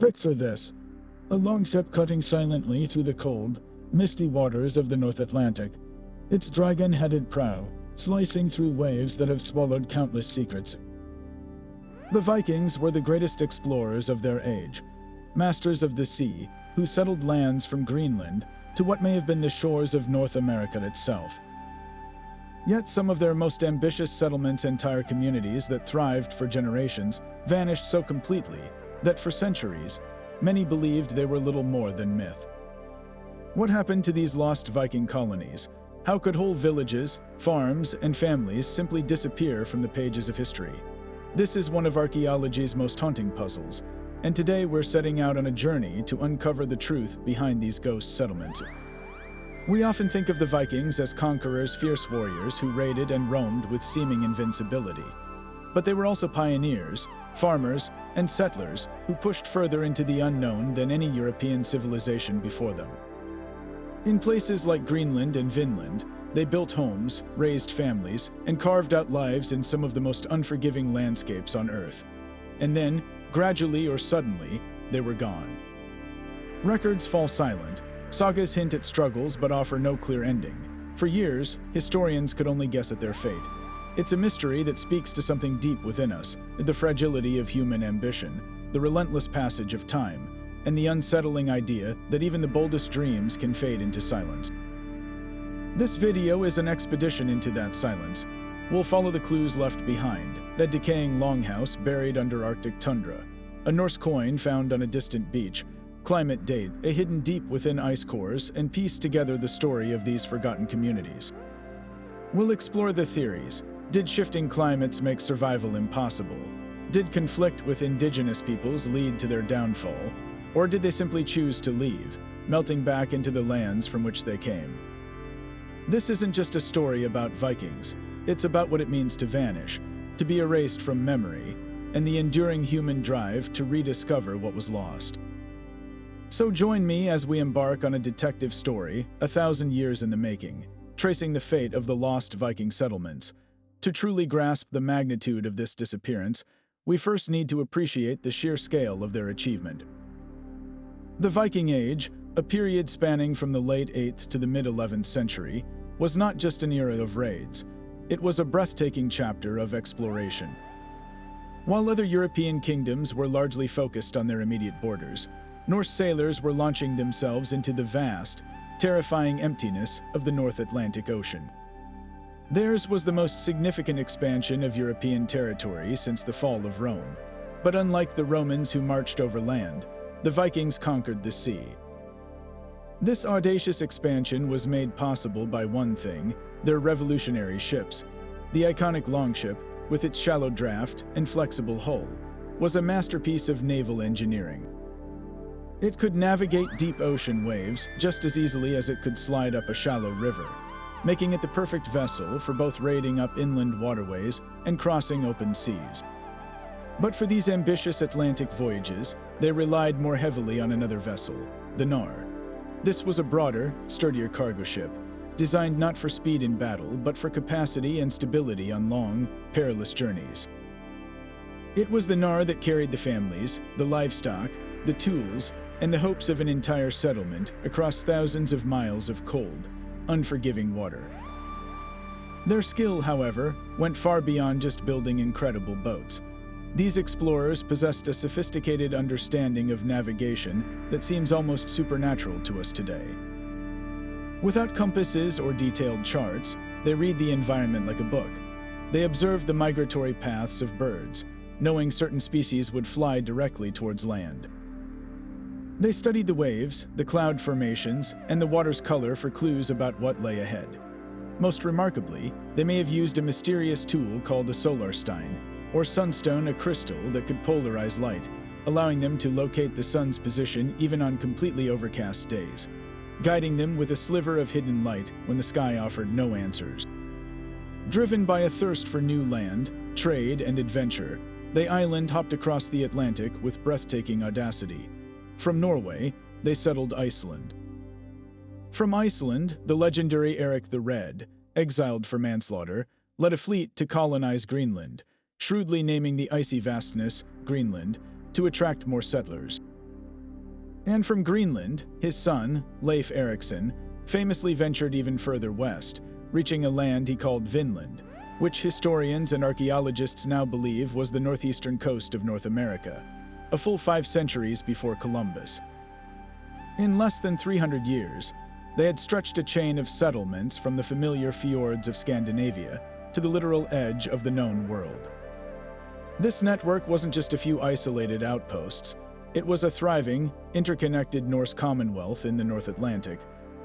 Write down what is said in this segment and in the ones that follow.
Picture this: a longship cutting silently through the cold, misty waters of the North Atlantic, its dragon-headed prow slicing through waves that have swallowed countless secrets. The Vikings were the greatest explorers of their age, masters of the sea who settled lands from Greenland to what may have been the shores of North America itself. Yet some of their most ambitious settlements and entire communities that thrived for generations vanished so completely that for centuries, many believed they were little more than myth. What happened to these lost Viking colonies? How could whole villages, farms, and families simply disappear from the pages of history? This is one of archaeology's most haunting puzzles, and today we're setting out on a journey to uncover the truth behind these ghost settlements. We often think of the Vikings as conquerors, fierce warriors who raided and roamed with seeming invincibility. But they were also pioneers, farmers, and settlers who pushed further into the unknown than any European civilization before them. In places like Greenland and Vinland, they built homes, raised families, and carved out lives in some of the most unforgiving landscapes on Earth. And then, gradually or suddenly, they were gone. Records fall silent. Sagas hint at struggles but offer no clear ending. For years, historians could only guess at their fate. It's a mystery that speaks to something deep within us, the fragility of human ambition, the relentless passage of time, and the unsettling idea that even the boldest dreams can fade into silence. This video is an expedition into that silence. We'll follow the clues left behind: a decaying longhouse buried under Arctic tundra, a Norse coin found on a distant beach, climate date, a hidden deep within ice cores, and piece together the story of these forgotten communities. We'll explore the theories. Did shifting climates make survival impossible? Did conflict with indigenous peoples lead to their downfall? Or did they simply choose to leave, melting back into the lands from which they came? This isn't just a story about Vikings. It's about what it means to vanish, to be erased from memory, and the enduring human drive to rediscover what was lost. So join me as we embark on a detective story, 1,000 years in the making, tracing the fate of the lost Viking settlements. To truly grasp the magnitude of this disappearance, we first need to appreciate the sheer scale of their achievement. The Viking Age, a period spanning from the late 8th to the mid-11th century, was not just an era of raids. It was a breathtaking chapter of exploration. While other European kingdoms were largely focused on their immediate borders, Norse sailors were launching themselves into the vast, terrifying emptiness of the North Atlantic Ocean. Theirs was the most significant expansion of European territory since the fall of Rome. But unlike the Romans who marched over land, the Vikings conquered the sea. This audacious expansion was made possible by one thing: their revolutionary ships. The iconic longship, with its shallow draft and flexible hull, was a masterpiece of naval engineering. It could navigate deep ocean waves just as easily as it could slide up a shallow river, making it the perfect vessel for both raiding up inland waterways and crossing open seas. But for these ambitious Atlantic voyages, they relied more heavily on another vessel, the Nar. This was a broader, sturdier cargo ship, designed not for speed in battle, but for capacity and stability on long, perilous journeys. It was the Nar that carried the families, the livestock, the tools, and the hopes of an entire settlement across thousands of miles of cold, unforgiving water. Their skill, however, went far beyond just building incredible boats. These explorers possessed a sophisticated understanding of navigation that seems almost supernatural to us today. Without compasses or detailed charts, they read the environment like a book. They observed the migratory paths of birds, knowing certain species would fly directly towards land. They studied the waves, the cloud formations, and the water's color for clues about what lay ahead. Most remarkably, they may have used a mysterious tool called a solarstein, or sunstone, a crystal that could polarize light, allowing them to locate the sun's position even on completely overcast days, guiding them with a sliver of hidden light when the sky offered no answers. Driven by a thirst for new land, trade, and adventure, they island hopped across the Atlantic with breathtaking audacity. From Norway, they settled Iceland. From Iceland, the legendary Erik the Red, exiled for manslaughter, led a fleet to colonize Greenland, shrewdly naming the icy vastness, Greenland, to attract more settlers. And from Greenland, his son, Leif Erikson, famously ventured even further west, reaching a land he called Vinland, which historians and archaeologists now believe was the northeastern coast of North America, a full 5 centuries before Columbus. In less than 300 years, they had stretched a chain of settlements from the familiar fjords of Scandinavia to the literal edge of the known world. This network wasn't just a few isolated outposts. It was a thriving, interconnected Norse commonwealth in the North Atlantic,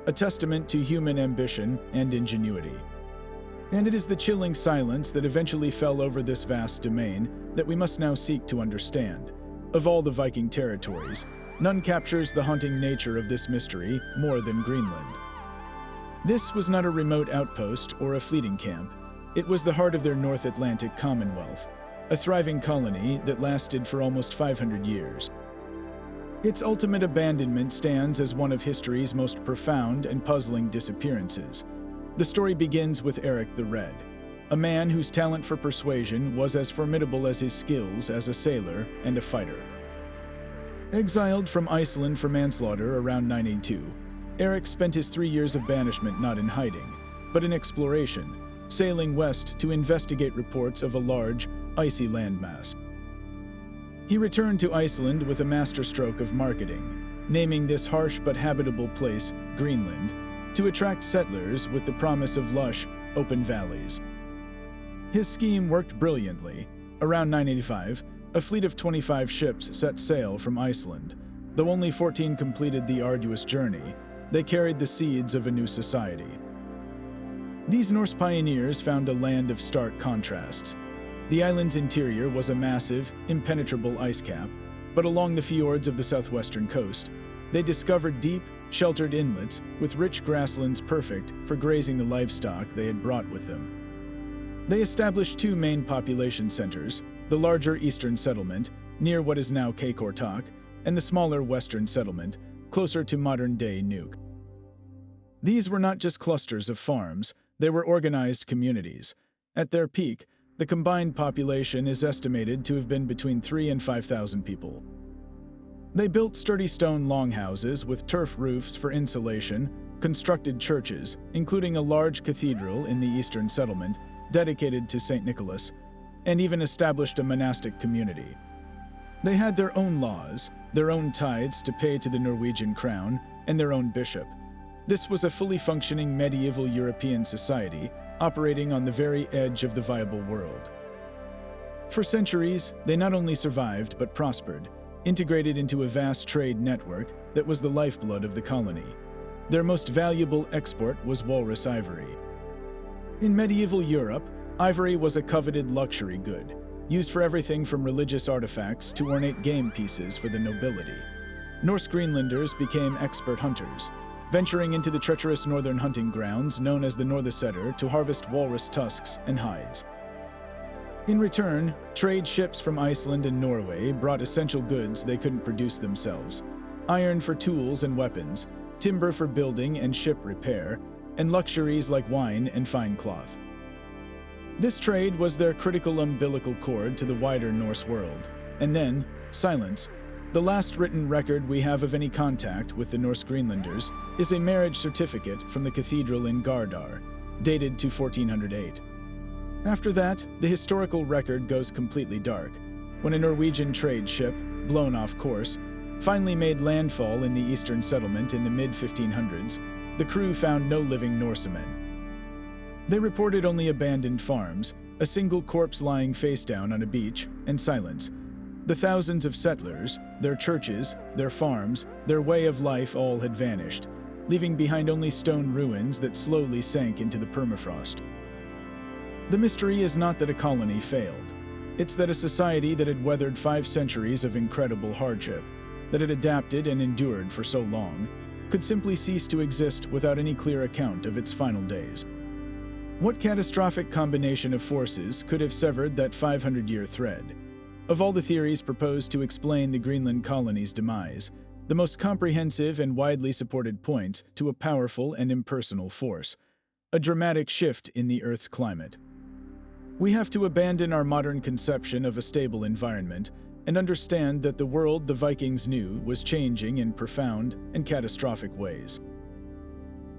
a testament to human ambition and ingenuity. And it is the chilling silence that eventually fell over this vast domain that we must now seek to understand. Of all the Viking territories, none captures the haunting nature of this mystery more than Greenland. This was not a remote outpost or a fleeting camp. It was the heart of their North Atlantic Commonwealth, a thriving colony that lasted for almost 500 years. Its ultimate abandonment stands as one of history's most profound and puzzling disappearances. The story begins with Erik the Red, a man whose talent for persuasion was as formidable as his skills as a sailor and a fighter. Exiled from Iceland for manslaughter around 982, Erik spent his 3 years of banishment not in hiding, but in exploration, sailing west to investigate reports of a large, icy landmass. He returned to Iceland with a masterstroke of marketing, naming this harsh but habitable place Greenland, to attract settlers with the promise of lush, open valleys. His scheme worked brilliantly. Around 985, a fleet of 25 ships set sail from Iceland. Though only 14 completed the arduous journey, they carried the seeds of a new society. These Norse pioneers found a land of stark contrasts. The island's interior was a massive, impenetrable ice cap, but along the fjords of the southwestern coast, they discovered deep, sheltered inlets with rich grasslands perfect for grazing the livestock they had brought with them. They established 2 main population centers, the larger eastern settlement, near what is now Qeqortoq, and the smaller western settlement, closer to modern-day Nuuk. These were not just clusters of farms, they were organized communities. At their peak, the combined population is estimated to have been between 3,000 and 5,000 people. They built sturdy stone longhouses with turf roofs for insulation, constructed churches, including a large cathedral in the eastern settlement, dedicated to St. Nicholas, and even established a monastic community. They had their own laws, their own tithes to pay to the Norwegian crown, and their own bishop. This was a fully functioning medieval European society, operating on the very edge of the viable world. For centuries, they not only survived but prospered, integrated into a vast trade network that was the lifeblood of the colony. Their most valuable export was walrus ivory. In medieval Europe, ivory was a coveted luxury good, used for everything from religious artifacts to ornate game pieces for the nobility. Norse Greenlanders became expert hunters, venturing into the treacherous northern hunting grounds known as the Norðsetur to harvest walrus tusks and hides. In return, trade ships from Iceland and Norway brought essential goods they couldn't produce themselves: iron for tools and weapons, timber for building and ship repair, and luxuries like wine and fine cloth. This trade was their critical umbilical cord to the wider Norse world. And then, silence. The last written record we have of any contact with the Norse Greenlanders is a marriage certificate from the cathedral in Gardar, dated to 1408. After that, the historical record goes completely dark, when a Norwegian trade ship, blown off course, finally made landfall in the eastern settlement in the mid-1500s. The crew found no living Norsemen. They reported only abandoned farms, a single corpse lying face down on a beach, and silence. The thousands of settlers, their churches, their farms, their way of life all had vanished, leaving behind only stone ruins that slowly sank into the permafrost. The mystery is not that a colony failed. It's that a society that had weathered 5 centuries of incredible hardship, that had adapted and endured for so long, could simply cease to exist without any clear account of its final days. What catastrophic combination of forces could have severed that 500-year thread? Of all the theories proposed to explain the Greenland colony's demise, the most comprehensive and widely supported points to a powerful and impersonal force, a dramatic shift in the Earth's climate. We have to abandon our modern conception of a stable environment and understand that the world the Vikings knew was changing in profound and catastrophic ways.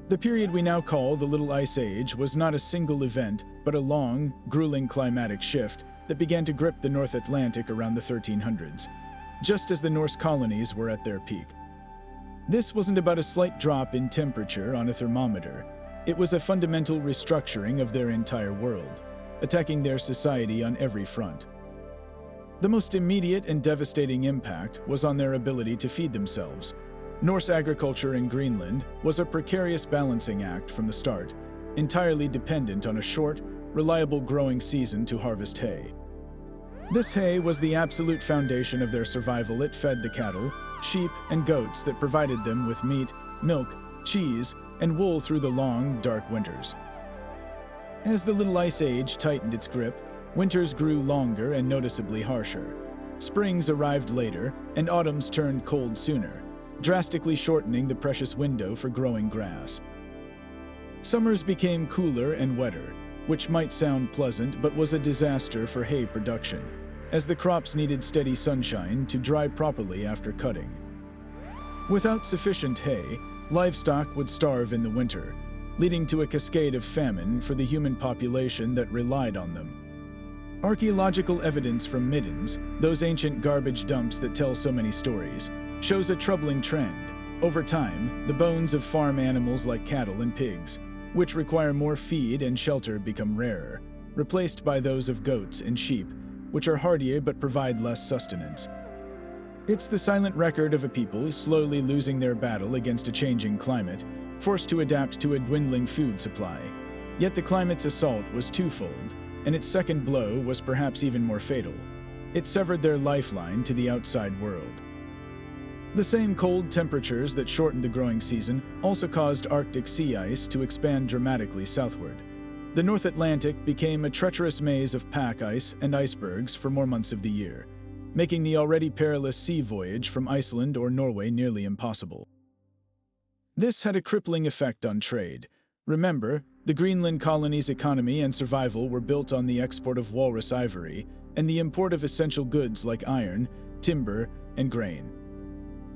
The period we now call the Little Ice Age was not a single event, but a long, grueling climatic shift that began to grip the North Atlantic around the 1300s, just as the Norse colonies were at their peak. This wasn't about a slight drop in temperature on a thermometer. It was a fundamental restructuring of their entire world, attacking their society on every front. The most immediate and devastating impact was on their ability to feed themselves. Norse agriculture in Greenland was a precarious balancing act from the start, entirely dependent on a short, reliable growing season to harvest hay. This hay was the absolute foundation of their survival. It fed the cattle, sheep, and goats that provided them with meat, milk, cheese, and wool through the long, dark winters. As the Little Ice Age tightened its grip, winters grew longer and noticeably harsher. Springs arrived later, and autumns turned cold sooner, drastically shortening the precious window for growing grass. Summers became cooler and wetter, which might sound pleasant but was a disaster for hay production, as the crops needed steady sunshine to dry properly after cutting. Without sufficient hay, livestock would starve in the winter, leading to a cascade of famine for the human population that relied on them. Archaeological evidence from Meadows, those ancient garbage dumps that tell so many stories, shows a troubling trend. Over time, the bones of farm animals like cattle and pigs, which require more feed and shelter, become rarer, replaced by those of goats and sheep, which are hardier but provide less sustenance. It's the silent record of a people slowly losing their battle against a changing climate, forced to adapt to a dwindling food supply. Yet the climate's assault was twofold, and its second blow was perhaps even more fatal. It severed their lifeline to the outside world. The same cold temperatures that shortened the growing season also caused Arctic sea ice to expand dramatically southward. The North Atlantic became a treacherous maze of pack ice and icebergs for more months of the year, making the already perilous sea voyage from Iceland or Norway nearly impossible. This had a crippling effect on trade. Remember, the Greenland colony's economy and survival were built on the export of walrus ivory and the import of essential goods like iron, timber, and grain.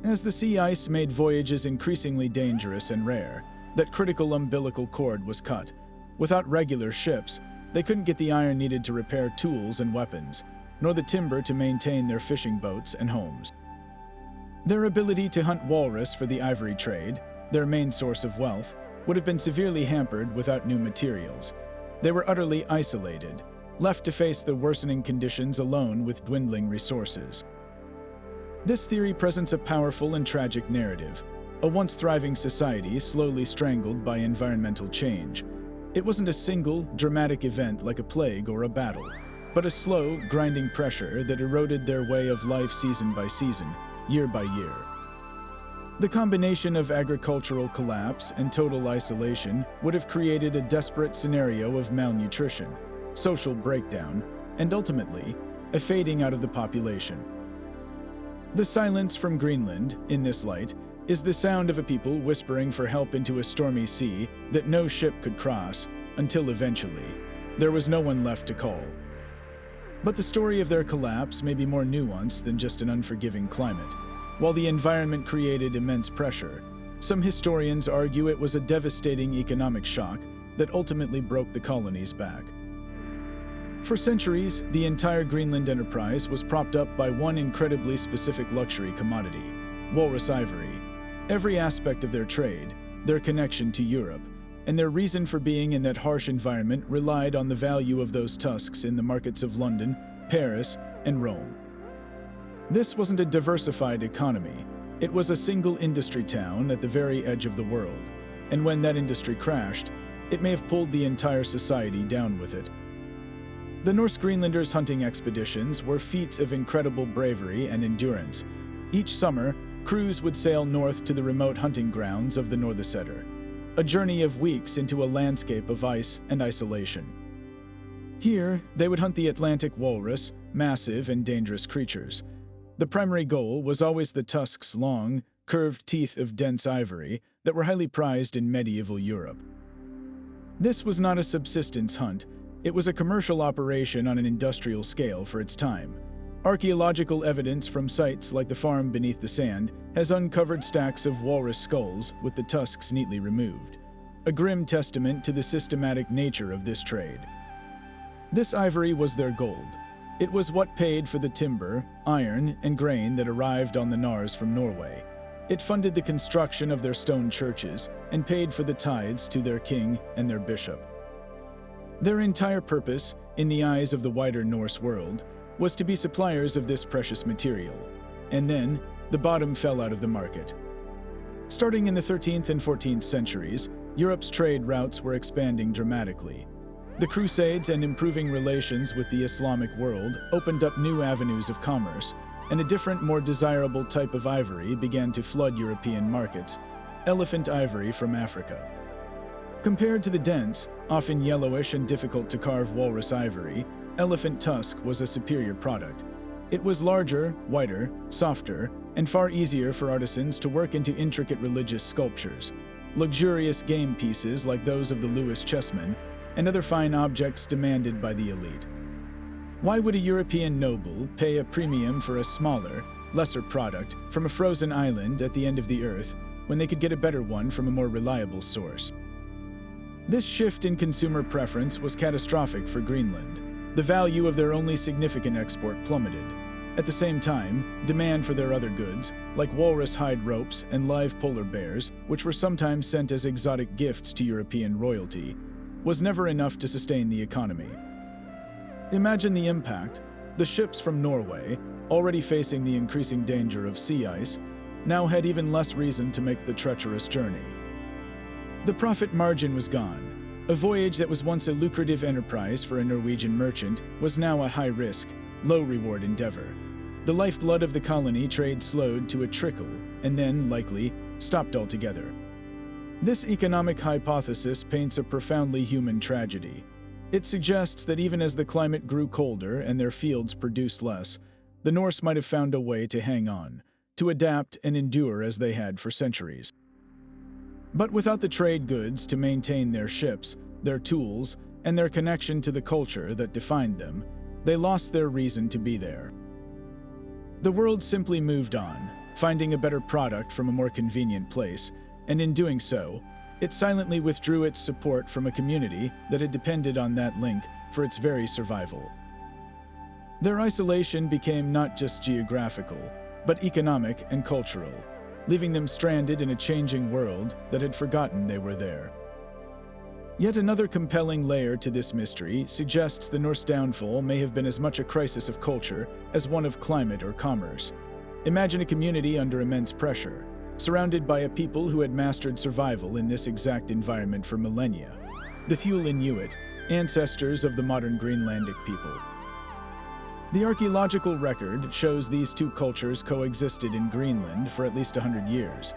As the sea ice made voyages increasingly dangerous and rare, that critical umbilical cord was cut. Without regular ships, they couldn't get the iron needed to repair tools and weapons, nor the timber to maintain their fishing boats and homes. Their ability to hunt walrus for the ivory trade, their main source of wealth, would have been severely hampered without new materials. They were utterly isolated, left to face the worsening conditions alone with dwindling resources. This theory presents a powerful and tragic narrative, a once thriving society slowly strangled by environmental change. It wasn't a single, dramatic event like a plague or a battle, but a slow, grinding pressure that eroded their way of life season by season, year by year. The combination of agricultural collapse and total isolation would have created a desperate scenario of malnutrition, social breakdown, and ultimately, a fading out of the population. The silence from Greenland, in this light, is the sound of a people whispering for help into a stormy sea that no ship could cross, until eventually, there was no one left to call. But the story of their collapse may be more nuanced than just an unforgiving climate. While the environment created immense pressure, some historians argue it was a devastating economic shock that ultimately broke the colony's back. For centuries, the entire Greenland enterprise was propped up by one incredibly specific luxury commodity: walrus ivory. Every aspect of their trade, their connection to Europe, and their reason for being in that harsh environment relied on the value of those tusks in the markets of London, Paris, and Rome. This wasn't a diversified economy. It was a single industry town at the very edge of the world, and when that industry crashed, it may have pulled the entire society down with it. The Norse Greenlanders' hunting expeditions were feats of incredible bravery and endurance. Each summer, crews would sail north to the remote hunting grounds of the Norðsetur, a journey of weeks into a landscape of ice and isolation. Here, they would hunt the Atlantic walrus, massive and dangerous creatures. The primary goal was always the tusk's long, curved teeth of dense ivory that were highly prized in medieval Europe. This was not a subsistence hunt. It was a commercial operation on an industrial scale for its time. Archaeological evidence from sites like the farm beneath the sand has uncovered stacks of walrus skulls with the tusks neatly removed, a grim testament to the systematic nature of this trade. This ivory was their gold. It was what paid for the timber, iron, and grain that arrived on the Nars from Norway. It funded the construction of their stone churches and paid for the tithes to their king and their bishop. Their entire purpose, in the eyes of the wider Norse world, was to be suppliers of this precious material. And then, the bottom fell out of the market. Starting in the 13th and 14th centuries, Europe's trade routes were expanding dramatically. The Crusades and improving relations with the Islamic world opened up new avenues of commerce, and a different, more desirable type of ivory began to flood European markets: elephant ivory from Africa. Compared to the dense, often yellowish and difficult to carve walrus ivory, elephant tusk was a superior product. It was larger, whiter, softer, and far easier for artisans to work into intricate religious sculptures, luxurious game pieces like those of the Lewis chessmen, and other fine objects demanded by the elite. Why would a European noble pay a premium for a smaller, lesser product from a frozen island at the end of the earth when they could get a better one from a more reliable source? This shift in consumer preference was catastrophic for Greenland. The value of their only significant export plummeted. At the same time, demand for their other goods, like walrus hide ropes and live polar bears, which were sometimes sent as exotic gifts to European royalty, was never enough to sustain the economy. Imagine the impact. The ships from Norway, already facing the increasing danger of sea ice, now had even less reason to make the treacherous journey. The profit margin was gone. A voyage that was once a lucrative enterprise for a Norwegian merchant was now a high-risk, low-reward endeavor. The lifeblood of the colony trade slowed to a trickle, and then, likely, stopped altogether. This economic hypothesis paints a profoundly human tragedy. It suggests that even as the climate grew colder and their fields produced less, the Norse might have found a way to hang on, to adapt and endure as they had for centuries. But without the trade goods to maintain their ships, their tools, and their connection to the culture that defined them, they lost their reason to be there. The world simply moved on, finding a better product from a more convenient place, and in doing so, it silently withdrew its support from a community that had depended on that link for its very survival. Their isolation became not just geographical, but economic and cultural, leaving them stranded in a changing world that had forgotten they were there. Yet another compelling layer to this mystery suggests the Norse downfall may have been as much a crisis of culture as one of climate or commerce. Imagine a community under immense pressure, surrounded by a people who had mastered survival in this exact environment for millennia. The Thule Inuit, ancestors of the modern Greenlandic people. The archaeological record shows these two cultures coexisted in Greenland for at least 100 years.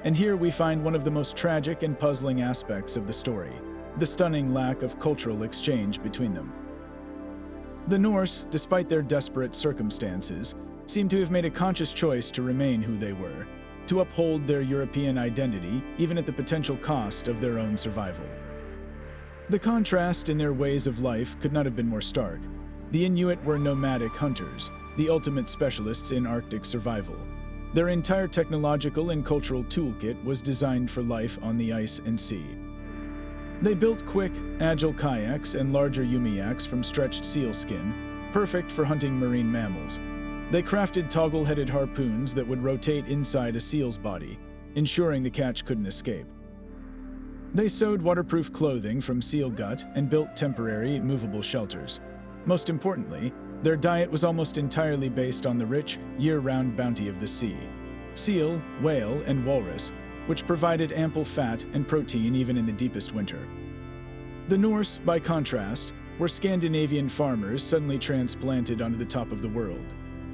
And here we find one of the most tragic and puzzling aspects of the story: the stunning lack of cultural exchange between them. The Norse, despite their desperate circumstances, seem to have made a conscious choice to remain who they were, to uphold their European identity even at the potential cost of their own survival. The contrast in their ways of life could not have been more stark. The Inuit were nomadic hunters, the ultimate specialists in Arctic survival. Their entire technological and cultural toolkit was designed for life on the ice and sea. They built quick, agile kayaks and larger umiaks from stretched seal skin, perfect for hunting marine mammals. They crafted toggle-headed harpoons that would rotate inside a seal's body, ensuring the catch couldn't escape. They sewed waterproof clothing from seal gut and built temporary, movable shelters. Most importantly, their diet was almost entirely based on the rich, year-round bounty of the sea: seal, whale, and walrus, which provided ample fat and protein even in the deepest winter. The Norse, by contrast, were Scandinavian farmers suddenly transplanted onto the top of the world.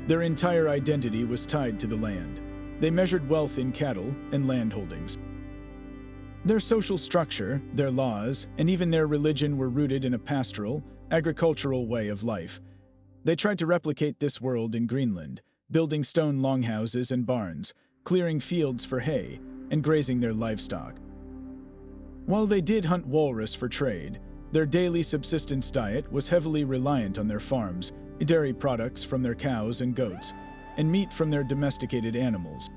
Their entire identity was tied to the land. They measured wealth in cattle and land holdings. Their social structure, their laws, and even their religion were rooted in a pastoral, agricultural way of life. They tried to replicate this world in Greenland, building stone longhouses and barns, clearing fields for hay, and grazing their livestock. While they did hunt walrus for trade, their daily subsistence diet was heavily reliant on their farms dairy products from their cows and goats, and meat from their domesticated animals.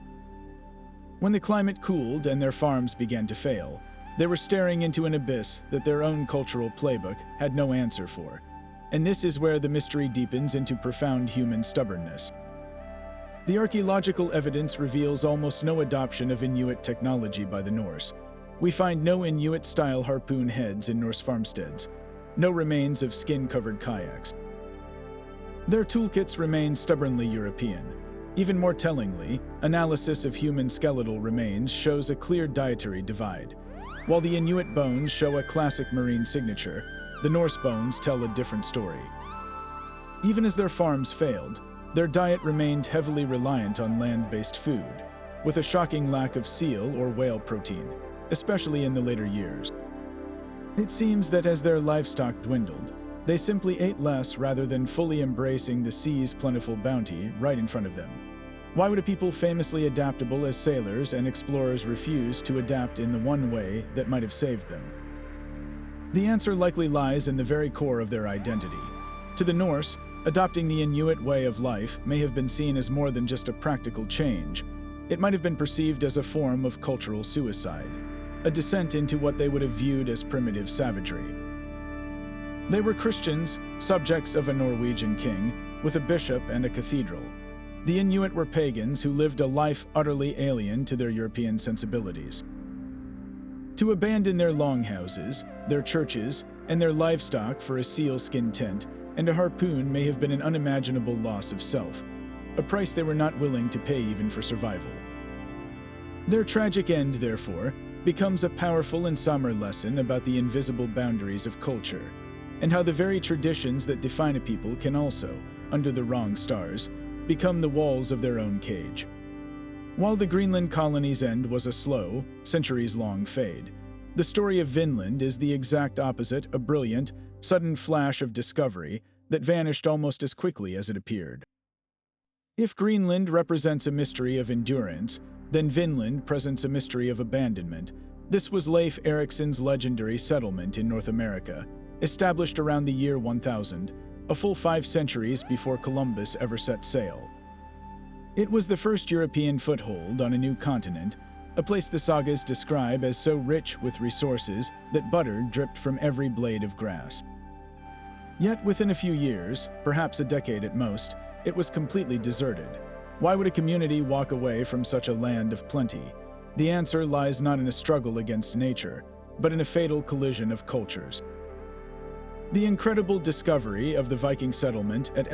When the climate cooled and their farms began to fail, they were staring into an abyss that their own cultural playbook had no answer for. And this is where the mystery deepens into profound human stubbornness. The archaeological evidence reveals almost no adoption of Inuit technology by the Norse. We find no Inuit-style harpoon heads in Norse farmsteads, no remains of skin-covered kayaks. Their toolkits remain stubbornly European. Even more tellingly, analysis of human skeletal remains shows a clear dietary divide. While the Inuit bones show a classic marine signature, the Norse bones tell a different story. Even as their farms failed, their diet remained heavily reliant on land-based food, with a shocking lack of seal or whale protein, especially in the later years. It seems that as their livestock dwindled, they simply ate less rather than fully embracing the sea's plentiful bounty right in front of them. Why would a people famously adaptable as sailors and explorers refuse to adapt in the one way that might have saved them? The answer likely lies in the very core of their identity. To the Norse, adopting the Inuit way of life may have been seen as more than just a practical change. It might have been perceived as a form of cultural suicide, a descent into what they would have viewed as primitive savagery. They were Christians, subjects of a Norwegian king, with a bishop and a cathedral. The Inuit were pagans who lived a life utterly alien to their European sensibilities. To abandon their longhouses, their churches, and their livestock for a sealskin tent and a harpoon may have been an unimaginable loss of self, a price they were not willing to pay even for survival. Their tragic end, therefore, becomes a powerful and somber lesson about the invisible boundaries of culture, and how the very traditions that define a people can also, under the wrong stars, become the walls of their own cage. While the Greenland colony's end was a slow, centuries-long fade, the story of Vinland is the exact opposite, a brilliant, sudden flash of discovery that vanished almost as quickly as it appeared. If Greenland represents a mystery of endurance, then Vinland presents a mystery of abandonment. This was Leif Erikson's legendary settlement in North America, established around the year 1000, a full 5 centuries before Columbus ever set sail. It was the first European foothold on a new continent, a place the sagas describe as so rich with resources that butter dripped from every blade of grass. Yet within a few years, perhaps a decade at most, it was completely deserted. Why would a community walk away from such a land of plenty? The answer lies not in a struggle against nature, but in a fatal collision of cultures. The incredible discovery of the Viking settlement at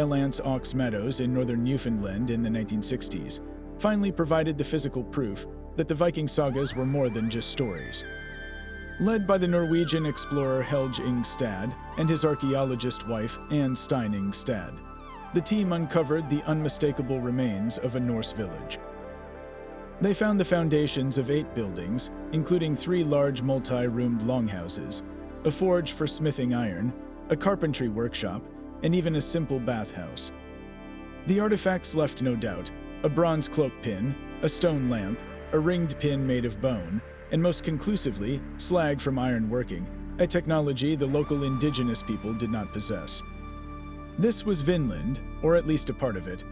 Meadows in northern Newfoundland in the 1960s finally provided the physical proof that the Viking sagas were more than just stories. Led by the Norwegian explorer Helge Ingstad and his archaeologist wife Anne Stein Ingstad, the team uncovered the unmistakable remains of a Norse village. They found the foundations of 8 buildings, including 3 large multi-roomed longhouses, a forge for smithing iron, a carpentry workshop, and even a simple bathhouse. The artifacts left no doubt: a bronze cloak pin, a stone lamp, a ringed pin made of bone, and most conclusively, slag from iron working, a technology the local indigenous people did not possess. This was Vinland, or at least a part of it.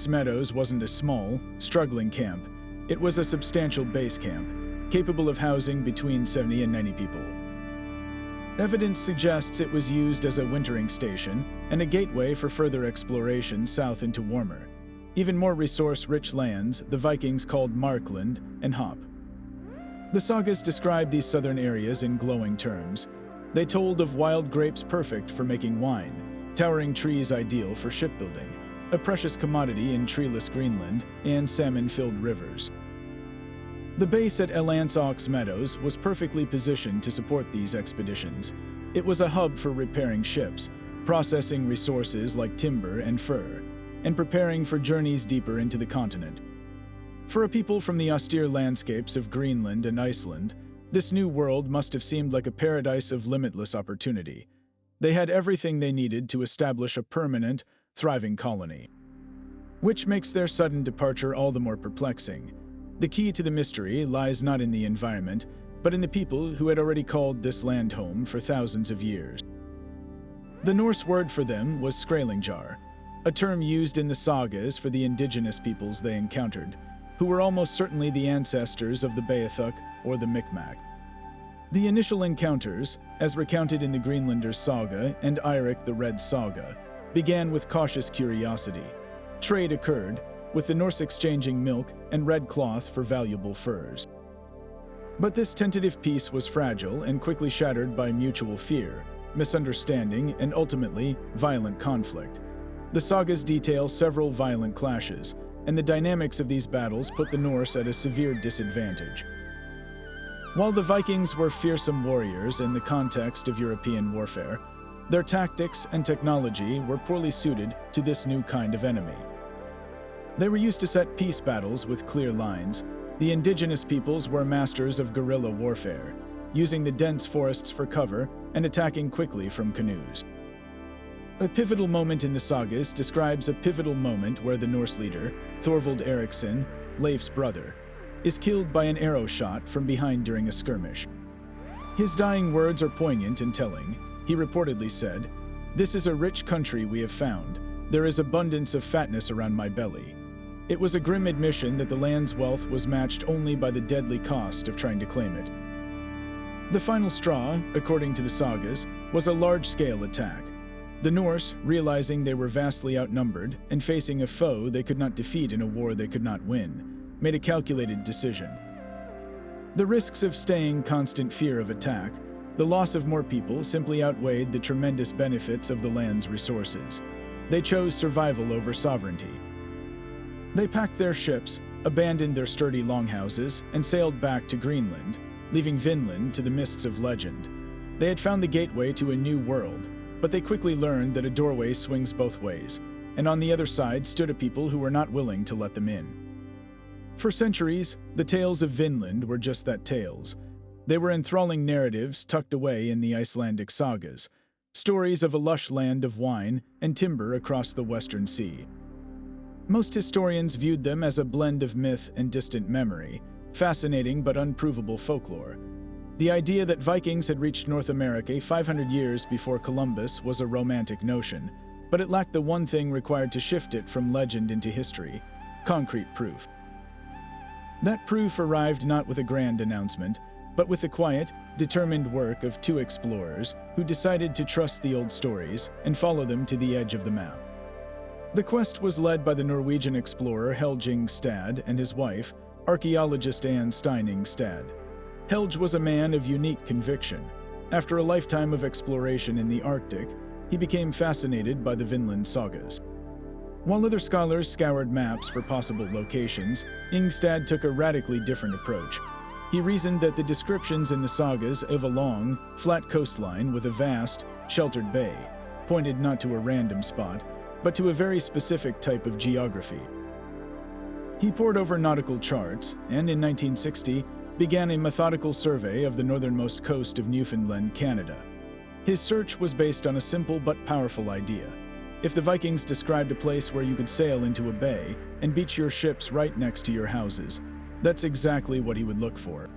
Meadows wasn't a small, struggling camp. It was a substantial base camp, capable of housing between 70 and 90 people. Evidence suggests it was used as a wintering station and a gateway for further exploration south into warmer, even more resource-rich lands the Vikings called Markland and Hop. The sagas describe these southern areas in glowing terms. They told of wild grapes perfect for making wine, towering trees ideal for shipbuilding, a precious commodity in treeless Greenland, and salmon-filled rivers. The base at Meadows was perfectly positioned to support these expeditions. It was a hub for repairing ships, processing resources like timber and fur, and preparing for journeys deeper into the continent. For a people from the austere landscapes of Greenland and Iceland, this new world must have seemed like a paradise of limitless opportunity. They had everything they needed to establish a permanent, thriving colony. Which makes their sudden departure all the more perplexing. The key to the mystery lies not in the environment, but in the people who had already called this land home for thousands of years. The Norse word for them was skrælingjar, a term used in the sagas for the indigenous peoples they encountered, who were almost certainly the ancestors of the Beothuk or the Micmac. The initial encounters, as recounted in the Greenlander's Saga and Erik the Red Saga, began with cautious curiosity. Trade occurred, with the Norse exchanging milk and red cloth for valuable furs. But this tentative peace was fragile and quickly shattered by mutual fear, misunderstanding, and ultimately, violent conflict. The sagas detail several violent clashes, and the dynamics of these battles put the Norse at a severe disadvantage. While the Vikings were fearsome warriors in the context of European warfare, their tactics and technology were poorly suited to this new kind of enemy. They were used to set peace battles with clear lines. The indigenous peoples were masters of guerrilla warfare, using the dense forests for cover and attacking quickly from canoes. A pivotal moment in the sagas describes a pivotal moment where the Norse leader, Thorvald Eriksson, Leif's brother, is killed by an arrow shot from behind during a skirmish. His dying words are poignant and telling. He reportedly said, "This is a rich country we have found. There is abundance of fatness around my belly." It was a grim admission that the land's wealth was matched only by the deadly cost of trying to claim it. The final straw, according to the sagas, was a large-scale attack. The Norse, realizing they were vastly outnumbered and facing a foe they could not defeat in a war they could not win, made a calculated decision. The risks of staying constant fear of attack, the loss of more people simply outweighed the tremendous benefits of the land's resources. They chose survival over sovereignty. They packed their ships, abandoned their sturdy longhouses, and sailed back to Greenland, leaving Vinland to the mists of legend. They had found the gateway to a new world, but they quickly learned that a doorway swings both ways, and on the other side stood a people who were not willing to let them in. For centuries, the tales of Vinland were just that, tales. They were enthralling narratives tucked away in the Icelandic sagas, stories of a lush land of wine and timber across the Western Sea. Most historians viewed them as a blend of myth and distant memory, fascinating but unprovable folklore. The idea that Vikings had reached North America 500 years before Columbus was a romantic notion, but it lacked the one thing required to shift it from legend into history: concrete proof. That proof arrived not with a grand announcement, but with the quiet, determined work of two explorers who decided to trust the old stories and follow them to the edge of the map. The quest was led by the Norwegian explorer Helge Stad and his wife, archaeologist Anne Steining Stad. Helge was a man of unique conviction. After a lifetime of exploration in the Arctic, he became fascinated by the Vinland sagas. While other scholars scoured maps for possible locations, Ingstad took a radically different approach. He reasoned that the descriptions in the sagas of a long, flat coastline with a vast, sheltered bay pointed not to a random spot, but to a very specific type of geography. He pored over nautical charts and, in 1960, began a methodical survey of the northernmost coast of Newfoundland, Canada. His search was based on a simple but powerful idea. If the Vikings described a place where you could sail into a bay and beach your ships right next to your houses, that's exactly what he would look for.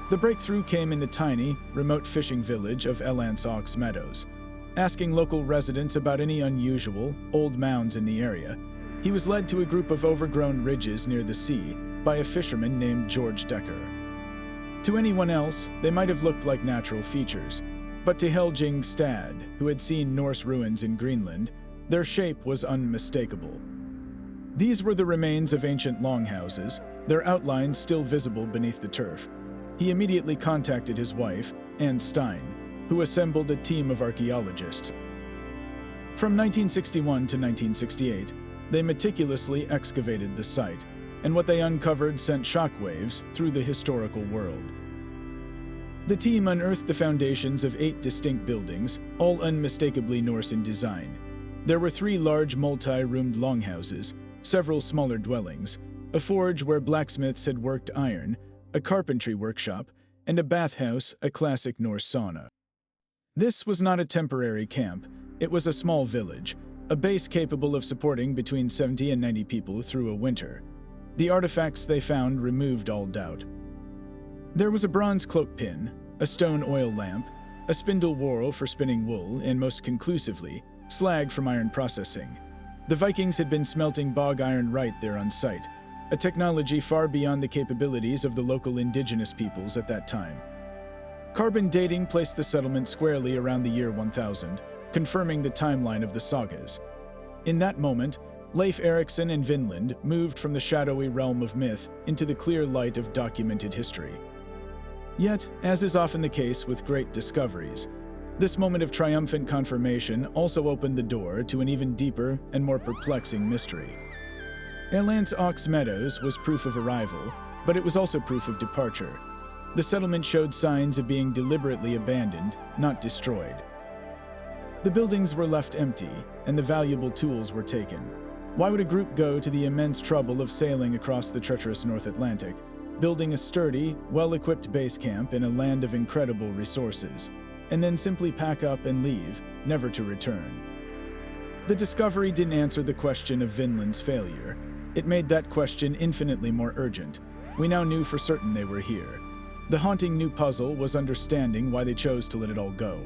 The breakthrough came in the tiny, remote fishing village of Elands Meadows. Asking local residents about any unusual, old mounds in the area, he was led to a group of overgrown ridges near the sea by a fisherman named George Decker. To anyone else, they might have looked like natural features, but to Helge Stad, who had seen Norse ruins in Greenland, their shape was unmistakable. These were the remains of ancient longhouses, their outlines still visible beneath the turf. He immediately contacted his wife, Anne Stein, who assembled a team of archaeologists. From 1961 to 1968, they meticulously excavated the site, and what they uncovered sent shockwaves through the historical world. The team unearthed the foundations of 8 distinct buildings, all unmistakably Norse in design. There were 3 large multi-roomed longhouses, several smaller dwellings, a forge where blacksmiths had worked iron, a carpentry workshop, and a bathhouse, a classic Norse sauna. This was not a temporary camp. It was a small village, a base capable of supporting between 70 and 90 people through a winter. The artifacts they found removed all doubt. There was a bronze cloak pin, a stone oil lamp, a spindle whorl for spinning wool, and most conclusively, slag from iron processing. The Vikings had been smelting bog iron right there on site, a technology far beyond the capabilities of the local indigenous peoples at that time. Carbon dating placed the settlement squarely around the year 1000, confirming the timeline of the Sagas. In that moment, Leif Erikson and Vinland moved from the shadowy realm of myth into the clear light of documented history. Yet, as is often the case with great discoveries, this moment of triumphant confirmation also opened the door to an even deeper and more perplexing mystery. Eland's Ox Meadows was proof of arrival, but it was also proof of departure. The settlement showed signs of being deliberately abandoned, not destroyed. The buildings were left empty, and the valuable tools were taken. Why would a group go to the immense trouble of sailing across the treacherous North Atlantic, building a sturdy, well-equipped base camp in a land of incredible resources, and then simply pack up and leave, never to return? The discovery didn't answer the question of Vinland's failure. It made that question infinitely more urgent. We now knew for certain they were here. The haunting new puzzle was understanding why they chose to let it all go.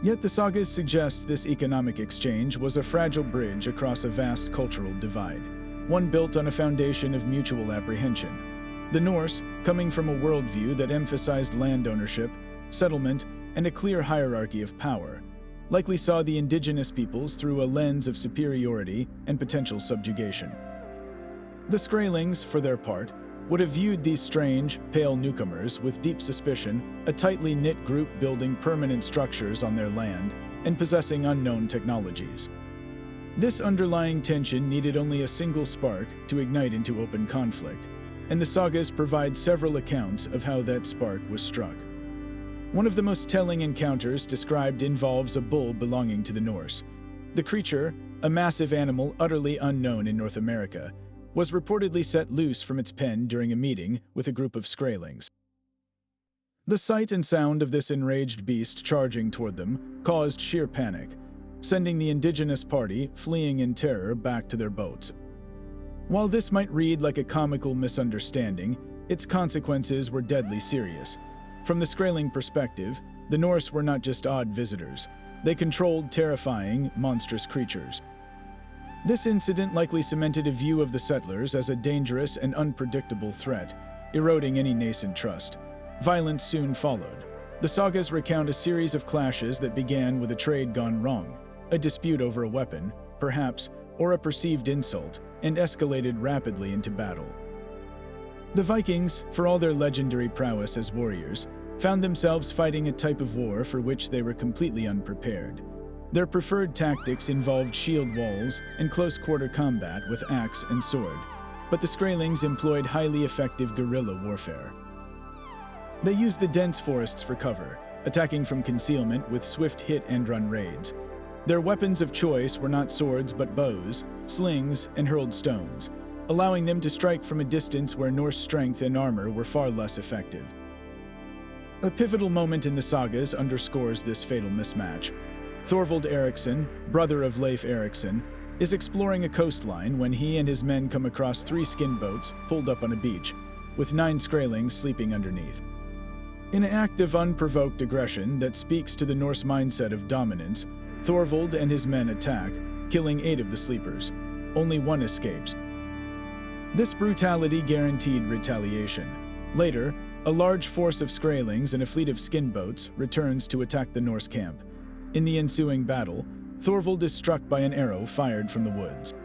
Yet the sagas suggest this economic exchange was a fragile bridge across a vast cultural divide, one built on a foundation of mutual apprehension. The Norse, coming from a worldview that emphasized land ownership, settlement, and a clear hierarchy of power, likely saw the indigenous peoples through a lens of superiority and potential subjugation. The Skraelings, for their part, would have viewed these strange, pale newcomers with deep suspicion, a tightly knit group building permanent structures on their land and possessing unknown technologies. This underlying tension needed only a single spark to ignite into open conflict, and the sagas provide several accounts of how that spark was struck. One of the most telling encounters described involves a bull belonging to the Norse. The creature, a massive animal utterly unknown in North America, was reportedly set loose from its pen during a meeting with a group of Skraelings. The sight and sound of this enraged beast charging toward them caused sheer panic, sending the indigenous party fleeing in terror back to their boats. While this might read like a comical misunderstanding, its consequences were deadly serious. From the Skraeling perspective, the Norse were not just odd visitors. They controlled terrifying, monstrous creatures. This incident likely cemented a view of the settlers as a dangerous and unpredictable threat, eroding any nascent trust. Violence soon followed. The sagas recount a series of clashes that began with a trade gone wrong, a dispute over a weapon, perhaps, or a perceived insult, and escalated rapidly into battle. The Vikings, for all their legendary prowess as warriors, found themselves fighting a type of war for which they were completely unprepared. Their preferred tactics involved shield walls and close-quarter combat with axe and sword, but the Skraelings employed highly effective guerrilla warfare. They used the dense forests for cover, attacking from concealment with swift hit-and-run raids. Their weapons of choice were not swords but bows, slings, and hurled stones, allowing them to strike from a distance where Norse strength and armor were far less effective. A pivotal moment in the sagas underscores this fatal mismatch. Thorvald Eriksson, brother of Leif Erikson, is exploring a coastline when he and his men come across 3 skin boats pulled up on a beach, with 9 Skraelings sleeping underneath. In an act of unprovoked aggression that speaks to the Norse mindset of dominance, Thorvald and his men attack, killing 8 of the sleepers. Only 1 escapes. This brutality guaranteed retaliation. Later, a large force of Skraelings and a fleet of skin boats returns to attack the Norse camp. In the ensuing battle, Thorvald is struck by an arrow fired from the woods.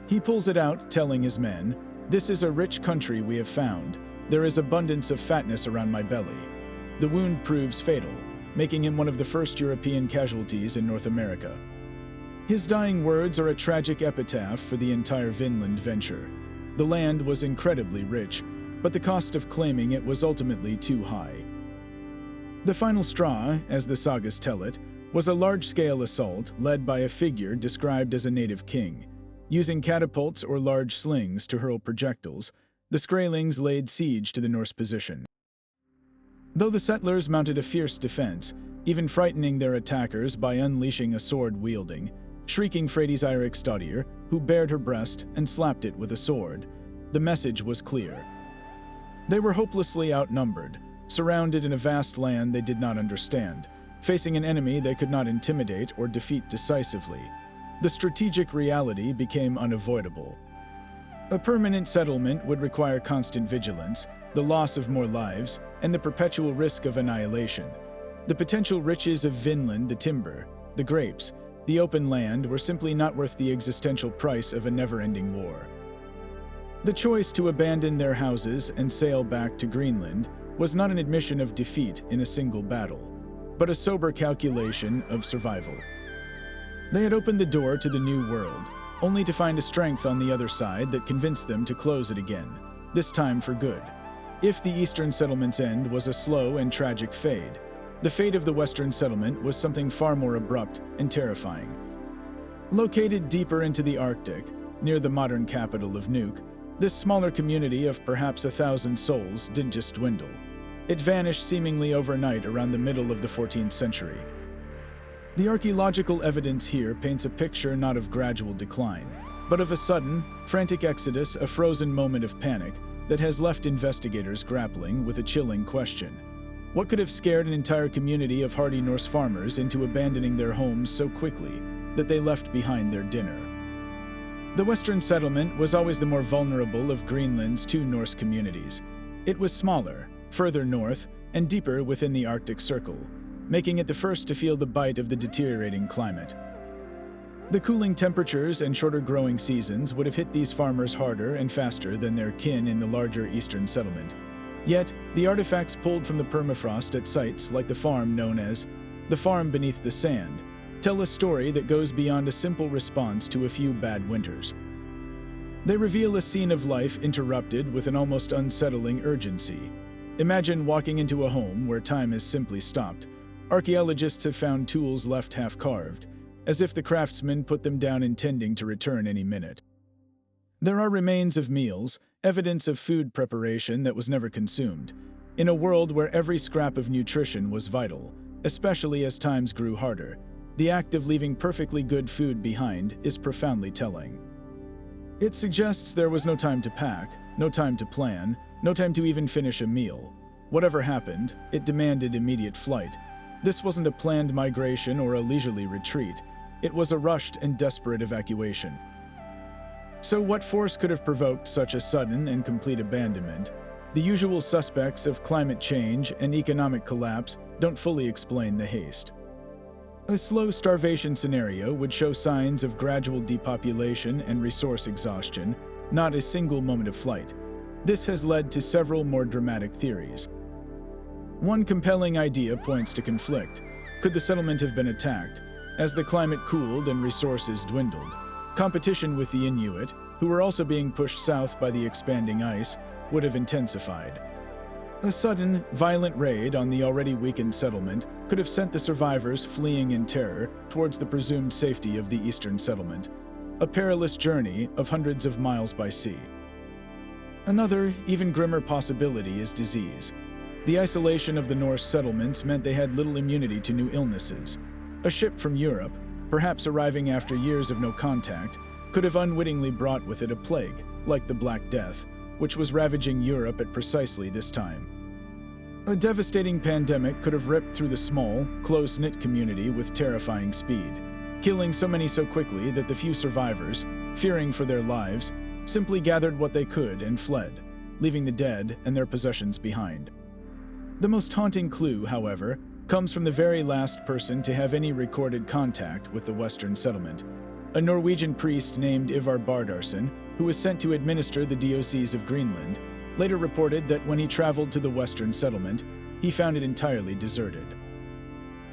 He pulls it out, telling his men, "This is a rich country we have found. There is abundance of fatness around my belly." The wound proves fatal, making him one of the first European casualties in North America. His dying words are a tragic epitaph for the entire Vinland venture. The land was incredibly rich, but the cost of claiming it was ultimately too high. The final straw, as the sagas tell it, was a large-scale assault led by a figure described as a native king. Using catapults or large slings to hurl projectiles, the Skraelings laid siege to the Norse position. Though the settlers mounted a fierce defense, even frightening their attackers by unleashing a sword-wielding, shrieking Freydis Eiriksdottir, who bared her breast and slapped it with a sword, the message was clear. They were hopelessly outnumbered. surrounded in a vast land they did not understand, facing an enemy they could not intimidate or defeat decisively. The strategic reality became unavoidable. A permanent settlement would require constant vigilance, the loss of more lives, and the perpetual risk of annihilation. The potential riches of Vinland, the timber, the grapes, the open land were simply not worth the existential price of a never-ending war. The choice to abandon their houses and sail back to Greenland was not an admission of defeat in a single battle, but a sober calculation of survival. They had opened the door to the new world, only to find a strength on the other side that convinced them to close it again, this time for good. If the Eastern settlement's end was a slow and tragic fade, the fate of the Western settlement was something far more abrupt and terrifying. Located deeper into the Arctic, near the modern capital of Nuuk, this smaller community of perhaps 1,000 souls didn't just dwindle. It vanished seemingly overnight around the middle of the 14th century. The archaeological evidence here paints a picture not of gradual decline, but of a sudden, frantic exodus, a frozen moment of panic that has left investigators grappling with a chilling question. What could have scared an entire community of hardy Norse farmers into abandoning their homes so quickly that they left behind their dinner? The Western settlement was always the more vulnerable of Greenland's two Norse communities. It was smaller, further north, and deeper within the Arctic Circle, making it the first to feel the bite of the deteriorating climate. The cooling temperatures and shorter growing seasons would have hit these farmers harder and faster than their kin in the larger Eastern settlement. Yet, the artifacts pulled from the permafrost at sites like the farm known as the Farm Beneath the Sand tell a story that goes beyond a simple response to a few bad winters. They reveal a scene of life interrupted with an almost unsettling urgency. Imagine walking into a home where time has simply stopped. Archaeologists have found tools left half-carved, as if the craftsmen put them down intending to return any minute. There are remains of meals, evidence of food preparation that was never consumed, in a world where every scrap of nutrition was vital, especially as times grew harder. The act of leaving perfectly good food behind is profoundly telling. It suggests there was no time to pack, no time to plan, no time to even finish a meal. Whatever happened, it demanded immediate flight. This wasn't a planned migration or a leisurely retreat. It was a rushed and desperate evacuation. So what force could have provoked such a sudden and complete abandonment? The usual suspects of climate change and economic collapse don't fully explain the haste. A slow starvation scenario would show signs of gradual depopulation and resource exhaustion, not a single moment of flight. This has led to several more dramatic theories. One compelling idea points to conflict. Could the settlement have been attacked? As the climate cooled and resources dwindled, competition with the Inuit, who were also being pushed south by the expanding ice, would have intensified. A sudden, violent raid on the already weakened settlement could have sent the survivors fleeing in terror towards the presumed safety of the eastern settlement, a perilous journey of hundreds of miles by sea. Another, even grimmer possibility is disease. The isolation of the Norse settlements meant they had little immunity to new illnesses. A ship from Europe, perhaps arriving after years of no contact, could have unwittingly brought with it a plague, like the Black Death, which was ravaging Europe at precisely this time. A devastating pandemic could have ripped through the small, close-knit community with terrifying speed, killing so many so quickly that the few survivors, fearing for their lives, simply gathered what they could and fled, leaving the dead and their possessions behind. The most haunting clue, however, comes from the very last person to have any recorded contact with the Western settlement, a Norwegian priest named Ivar Bardarson, who was sent to administer the Diocese of Greenland, later reported that when he traveled to the Western settlement, he found it entirely deserted.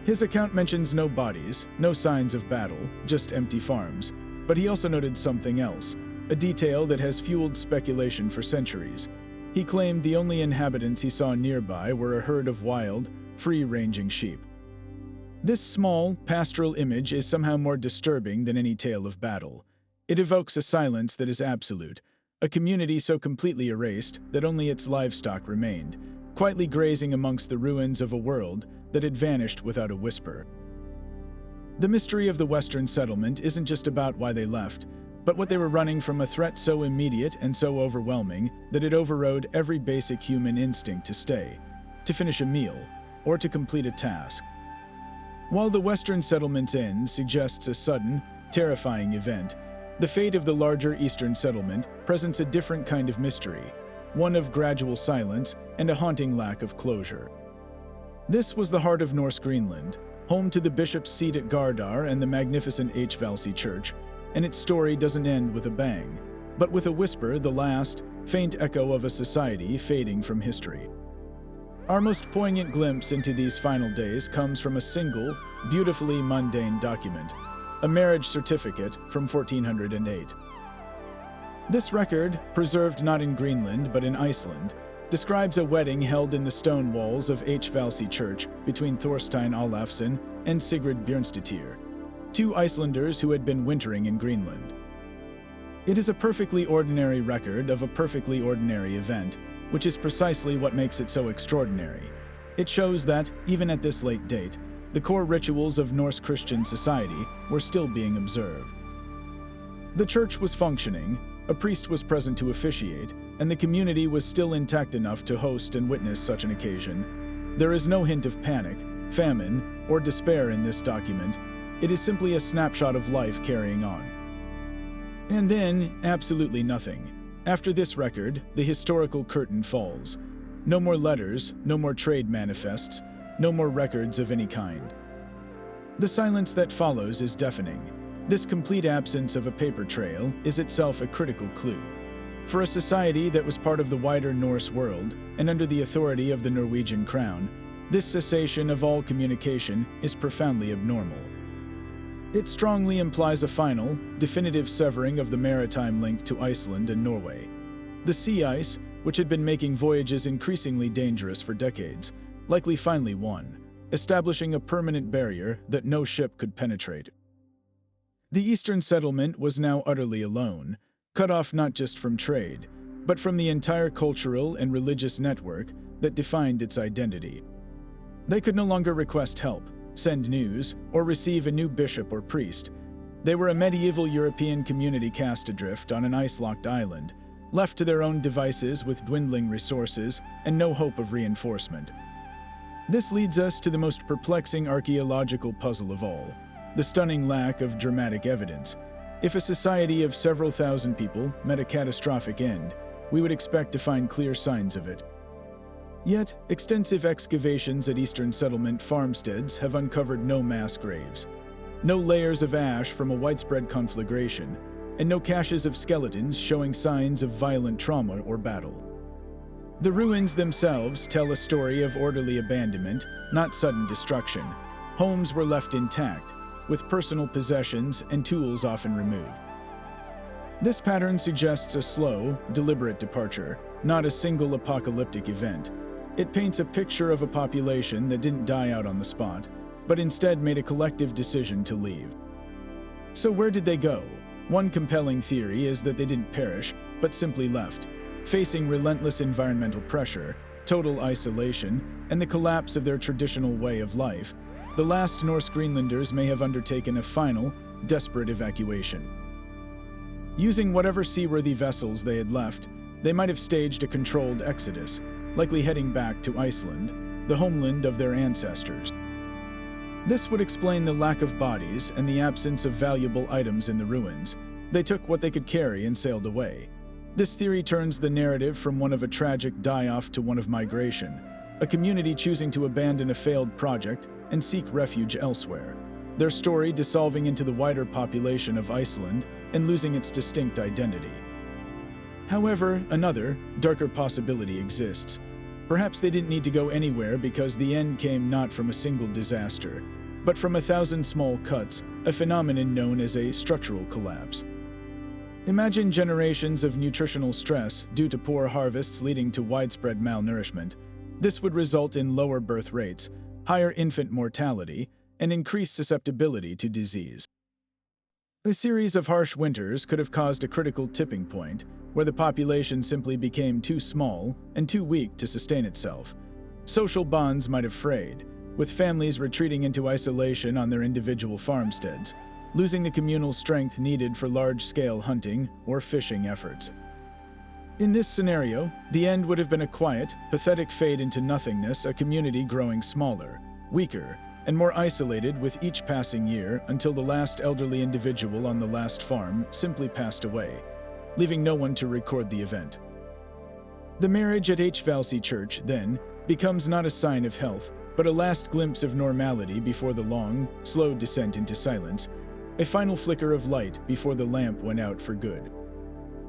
His account mentions no bodies, no signs of battle, just empty farms, but he also noted something else, a detail that has fueled speculation for centuries. He claimed the only inhabitants he saw nearby were a herd of wild, free-ranging sheep. This small, pastoral image is somehow more disturbing than any tale of battle. It evokes a silence that is absolute, a community so completely erased that only its livestock remained, quietly grazing amongst the ruins of a world that had vanished without a whisper. The mystery of the Western settlement isn't just about why they left, but what they were running from, a threat so immediate and so overwhelming that it overrode every basic human instinct to stay. to finish a meal, or to complete a task. While the Western settlement's end suggests a sudden, terrifying event, the fate of the larger Eastern settlement presents a different kind of mystery, one of gradual silence and a haunting lack of closure. This was the heart of Norse Greenland, home to the bishop's seat at Gardar and the magnificent H-Valsey church, and its story doesn't end with a bang, but with a whisper, the last, faint echo of a society fading from history. Our most poignant glimpse into these final days comes from a single, beautifully mundane document, a marriage certificate from 1408. This record, preserved not in Greenland but in Iceland, describes a wedding held in the stone walls of H-Valsey Church between Thorstein Olafsson and Sigrid Bjørnstadtir, two Icelanders who had been wintering in Greenland. It is a perfectly ordinary record of a perfectly ordinary event, which is precisely what makes it so extraordinary. It shows that, even at this late date, the core rituals of Norse Christian society were still being observed. The church was functioning, a priest was present to officiate, and the community was still intact enough to host and witness such an occasion. There is no hint of panic, famine, or despair in this document. It is simply a snapshot of life carrying on. And then, absolutely nothing. After this record, the historical curtain falls. No more letters, no more trade manifests, no more records of any kind. The silence that follows is deafening. This complete absence of a paper trail is itself a critical clue. For a society that was part of the wider Norse world and under the authority of the Norwegian crown, this cessation of all communication is profoundly abnormal. It strongly implies a final, definitive severing of the maritime link to Iceland and Norway. The sea ice, which had been making voyages increasingly dangerous for decades, likely finally won, establishing a permanent barrier that no ship could penetrate. The Eastern settlement was now utterly alone, cut off not just from trade, but from the entire cultural and religious network that defined its identity. They could no longer request help, send news, or receive a new bishop or priest. They were a medieval European community cast adrift on an ice-locked island, left to their own devices with dwindling resources and no hope of reinforcement. This leads us to the most perplexing archaeological puzzle of all, the stunning lack of dramatic evidence. If a society of several thousand people met a catastrophic end, we would expect to find clear signs of it. Yet, extensive excavations at Eastern settlement farmsteads have uncovered no mass graves, no layers of ash from a widespread conflagration, and no caches of skeletons showing signs of violent trauma or battle. The ruins themselves tell a story of orderly abandonment, not sudden destruction. Homes were left intact, with personal possessions and tools often removed. This pattern suggests a slow, deliberate departure, not a single apocalyptic event. It paints a picture of a population that didn't die out on the spot, but instead made a collective decision to leave. So where did they go? One compelling theory is that they didn't perish, but simply left, facing relentless environmental pressure, total isolation, and the collapse of their traditional way of life. The last Norse Greenlanders may have undertaken a final, desperate evacuation. Using whatever seaworthy vessels they had left, they might have staged a controlled exodus, likely heading back to Iceland, the homeland of their ancestors. This would explain the lack of bodies and the absence of valuable items in the ruins. They took what they could carry and sailed away. This theory turns the narrative from one of a tragic die-off to one of migration, a community choosing to abandon a failed project and seek refuge elsewhere, their story dissolving into the wider population of Iceland and losing its distinct identity. However, another, darker possibility exists. Perhaps they didn't need to go anywhere because the end came not from a single disaster, but from 1,000 small cuts, a phenomenon known as a structural collapse. Imagine generations of nutritional stress due to poor harvests leading to widespread malnourishment. This would result in lower birth rates, higher infant mortality, and increased susceptibility to disease. A series of harsh winters could have caused a critical tipping point, where the population simply became too small and too weak to sustain itself. Social bonds might have frayed, with families retreating into isolation on their individual farmsteads, losing the communal strength needed for large-scale hunting or fishing efforts. In this scenario, the end would have been a quiet, pathetic fade into nothingness, a community growing smaller, weaker, and more isolated with each passing year until the last elderly individual on the last farm simply passed away, leaving no one to record the event. The marriage at H. Valsey Church, then, becomes not a sign of health, but a last glimpse of normality before the long, slow descent into silence, a final flicker of light before the lamp went out for good.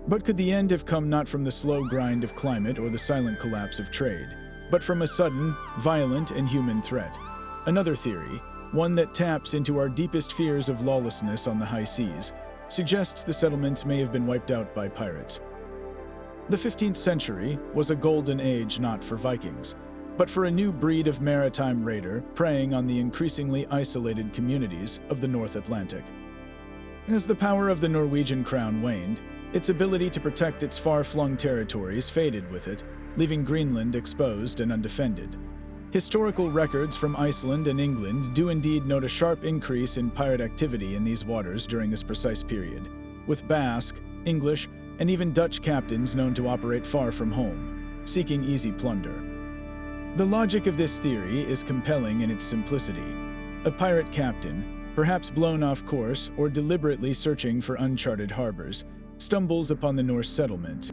But could the end have come not from the slow grind of climate or the silent collapse of trade, but from a sudden, violent, and human threat? Another theory, one that taps into our deepest fears of lawlessness on the high seas, suggests the settlements may have been wiped out by pirates. The 15th century was a golden age not for Vikings, but for a new breed of maritime raider preying on the increasingly isolated communities of the North Atlantic. As the power of the Norwegian crown waned, its ability to protect its far-flung territories faded with it, leaving Greenland exposed and undefended. Historical records from Iceland and England do indeed note a sharp increase in pirate activity in these waters during this precise period, with Basque, English, and even Dutch captains known to operate far from home, seeking easy plunder. The logic of this theory is compelling in its simplicity. A pirate captain, perhaps blown off course or deliberately searching for uncharted harbors, stumbles upon the Norse settlements.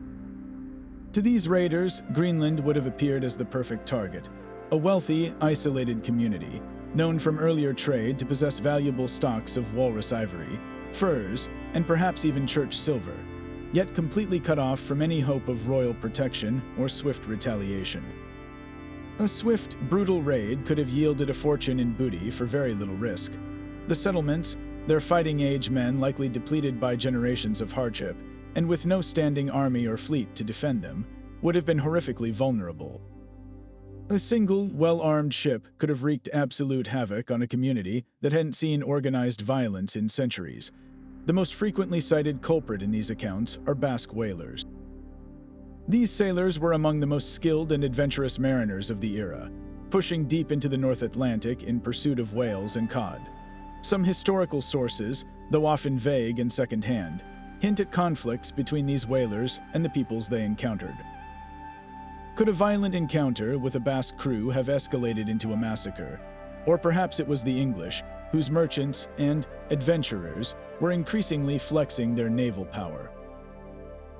To these raiders, Greenland would have appeared as the perfect target, a wealthy, isolated community, known from earlier trade to possess valuable stocks of walrus ivory, furs, and perhaps even church silver, yet completely cut off from any hope of royal protection or swift retaliation. A swift, brutal raid could have yielded a fortune in booty for very little risk. The settlements, their fighting-age men likely depleted by generations of hardship, and with no standing army or fleet to defend them, would have been horrifically vulnerable. A single, well-armed ship could have wreaked absolute havoc on a community that hadn't seen organized violence in centuries. The most frequently cited culprit in these accounts are Basque whalers. These sailors were among the most skilled and adventurous mariners of the era, pushing deep into the North Atlantic in pursuit of whales and cod. Some historical sources, though often vague and second-hand, hint at conflicts between these whalers and the peoples they encountered. Could a violent encounter with a Basque crew have escalated into a massacre? Or perhaps it was the English, whose merchants and adventurers were increasingly flexing their naval power.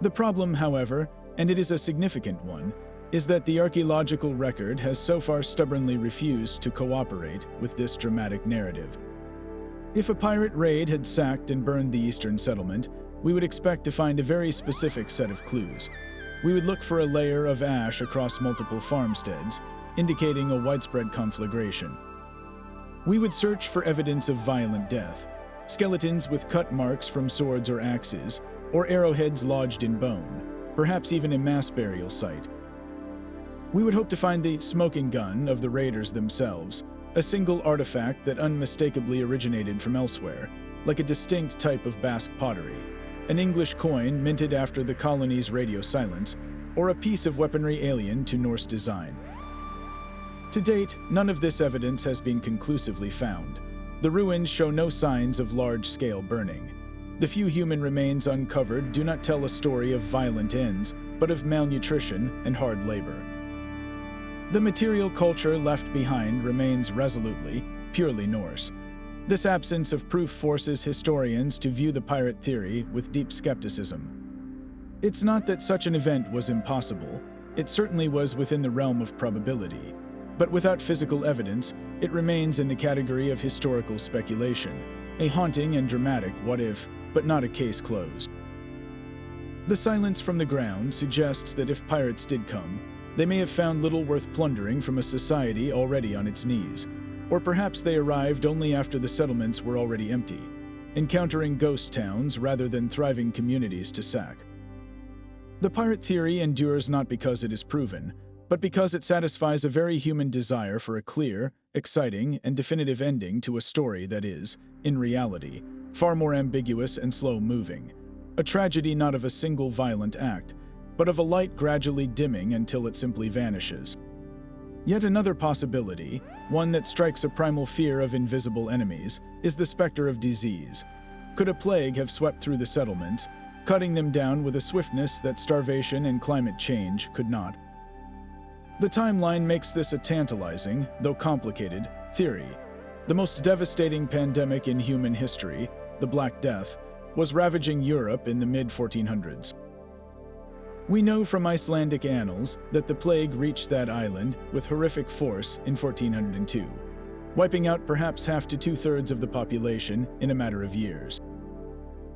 The problem, however, and it is a significant one, is that the archaeological record has so far stubbornly refused to cooperate with this dramatic narrative. If a pirate raid had sacked and burned the eastern settlement, we would expect to find a very specific set of clues. We would look for a layer of ash across multiple farmsteads, indicating a widespread conflagration. We would search for evidence of violent death, skeletons with cut marks from swords or axes, or arrowheads lodged in bone, perhaps even a mass burial site. We would hope to find the smoking gun of the raiders themselves, a single artifact that unmistakably originated from elsewhere, like a distinct type of Basque pottery, an English coin minted after the colony's radio silence, or a piece of weaponry alien to Norse design. To date, none of this evidence has been conclusively found. The ruins show no signs of large-scale burning. The few human remains uncovered do not tell a story of violent ends, but of malnutrition and hard labor. The material culture left behind remains resolutely, purely Norse. This absence of proof forces historians to view the pirate theory with deep skepticism. It's not that such an event was impossible. It certainly was within the realm of probability. But without physical evidence, it remains in the category of historical speculation, a haunting and dramatic what-if, but not a case closed. The silence from the ground suggests that if pirates did come, they may have found little worth plundering from a society already on its knees. Or perhaps they arrived only after the settlements were already empty, encountering ghost towns rather than thriving communities to sack. The pirate theory endures not because it is proven, but because it satisfies a very human desire for a clear, exciting, and definitive ending to a story that is, in reality, far more ambiguous and slow-moving. A tragedy not of a single violent act, but of a light gradually dimming until it simply vanishes. Yet another possibility, one that strikes a primal fear of invisible enemies, is the specter of disease. Could a plague have swept through the settlements, cutting them down with a swiftness that starvation and climate change could not. The timeline makes this a tantalizing, though complicated, theory. The most devastating pandemic in human history, the Black Death, was ravaging Europe in the mid-1400s. We know from Icelandic annals that the plague reached that island with horrific force in 1402, wiping out perhaps half to two-thirds of the population in a matter of years.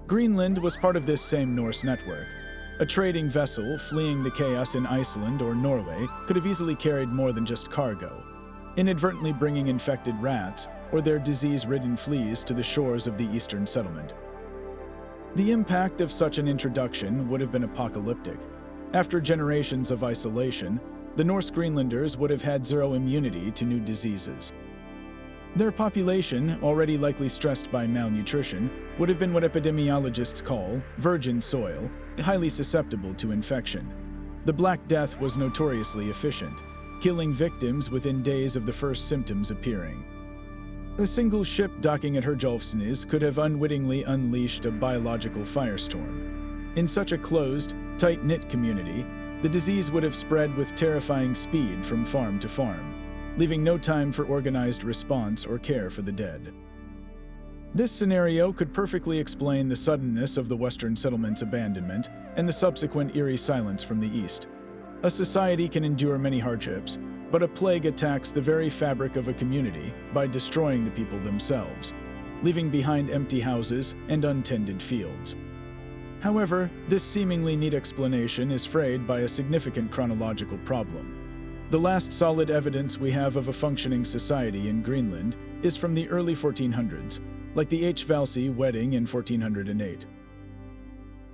Greenland was part of this same Norse network. A trading vessel fleeing the chaos in Iceland or Norway could have easily carried more than just cargo, inadvertently bringing infected rats or their disease-ridden fleas to the shores of the eastern settlement. The impact of such an introduction would have been apocalyptic. After generations of isolation, the Norse Greenlanders would have had zero immunity to new diseases. Their population, already likely stressed by malnutrition, would have been what epidemiologists call virgin soil, highly susceptible to infection. The Black Death was notoriously efficient, killing victims within days of the first symptoms appearing. A single ship docking at Herjolfsnes could have unwittingly unleashed a biological firestorm. In such a closed, tight-knit community, the disease would have spread with terrifying speed from farm to farm, leaving no time for organized response or care for the dead. This scenario could perfectly explain the suddenness of the Western settlement's abandonment and the subsequent eerie silence from the East. A society can endure many hardships, but a plague attacks the very fabric of a community by destroying the people themselves, leaving behind empty houses and untended fields. However, this seemingly neat explanation is frayed by a significant chronological problem. The last solid evidence we have of a functioning society in Greenland is from the early 1400s, like the H. Valsey wedding in 1408.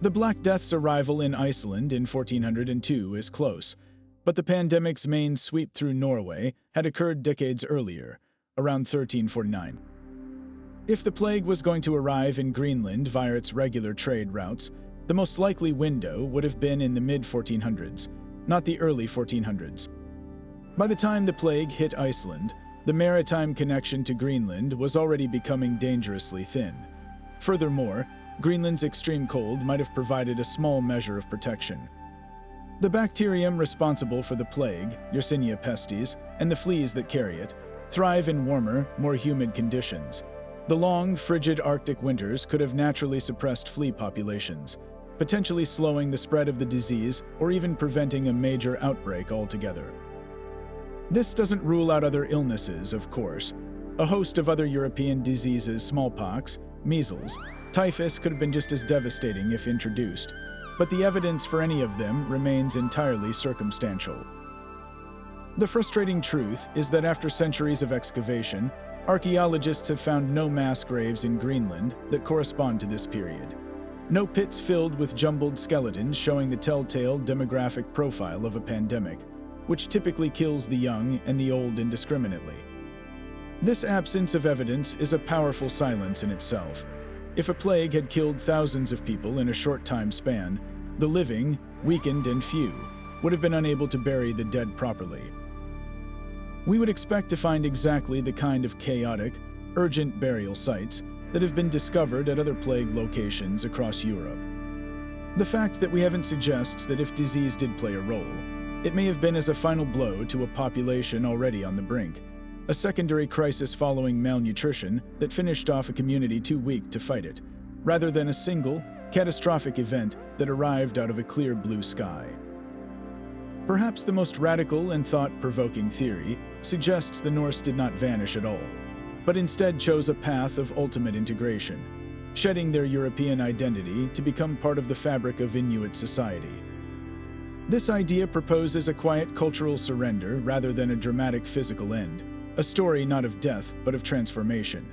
The Black Death's arrival in Iceland in 1402 is close, but the pandemic's main sweep through Norway had occurred decades earlier, around 1349. If the plague was going to arrive in Greenland via its regular trade routes, the most likely window would have been in the mid-1400s, not the early 1400s. By the time the plague hit Iceland, the maritime connection to Greenland was already becoming dangerously thin. Furthermore, Greenland's extreme cold might have provided a small measure of protection. The bacterium responsible for the plague, Yersinia pestis, and the fleas that carry it, thrive in warmer, more humid conditions. The long, frigid Arctic winters could have naturally suppressed flea populations, potentially slowing the spread of the disease or even preventing a major outbreak altogether. This doesn't rule out other illnesses, of course. A host of other European diseases, smallpox, measles, typhus, could have been just as devastating if introduced, but the evidence for any of them remains entirely circumstantial. The frustrating truth is that after centuries of excavation, archaeologists have found no mass graves in Greenland that correspond to this period. No pits filled with jumbled skeletons showing the telltale demographic profile of a pandemic, which typically kills the young and the old indiscriminately. This absence of evidence is a powerful silence in itself. If a plague had killed thousands of people in a short time span, the living, weakened and few, would have been unable to bury the dead properly. We would expect to find exactly the kind of chaotic, urgent burial sites that have been discovered at other plague locations across Europe. The fact that we haven't suggests that if disease did play a role, it may have been as a final blow to a population already on the brink, a secondary crisis following malnutrition that finished off a community too weak to fight it, rather than a single, catastrophic event that arrived out of a clear blue sky. Perhaps the most radical and thought-provoking theory suggests the Norse did not vanish at all, but instead chose a path of ultimate integration, shedding their European identity to become part of the fabric of Inuit society. This idea proposes a quiet cultural surrender rather than a dramatic physical end, a story not of death but of transformation.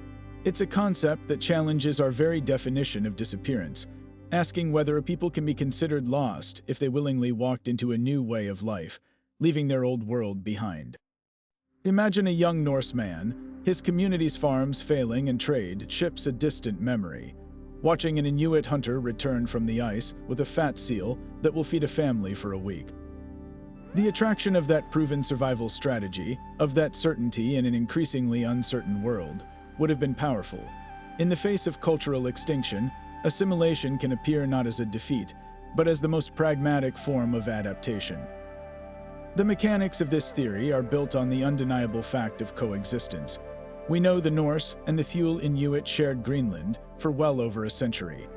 It's a concept that challenges our very definition of disappearance, asking whether a people can be considered lost if they willingly walked into a new way of life, leaving their old world behind. Imagine a young Norse man, his community's farms failing and trade ships a distant memory, watching an Inuit hunter return from the ice with a fat seal that will feed a family for a week. The attraction of that proven survival strategy, of that certainty in an increasingly uncertain world, would have been powerful. In the face of cultural extinction, assimilation can appear not as a defeat, but as the most pragmatic form of adaptation. The mechanics of this theory are built on the undeniable fact of coexistence. We know the Norse and the Thule Inuit shared Greenland for well over a century.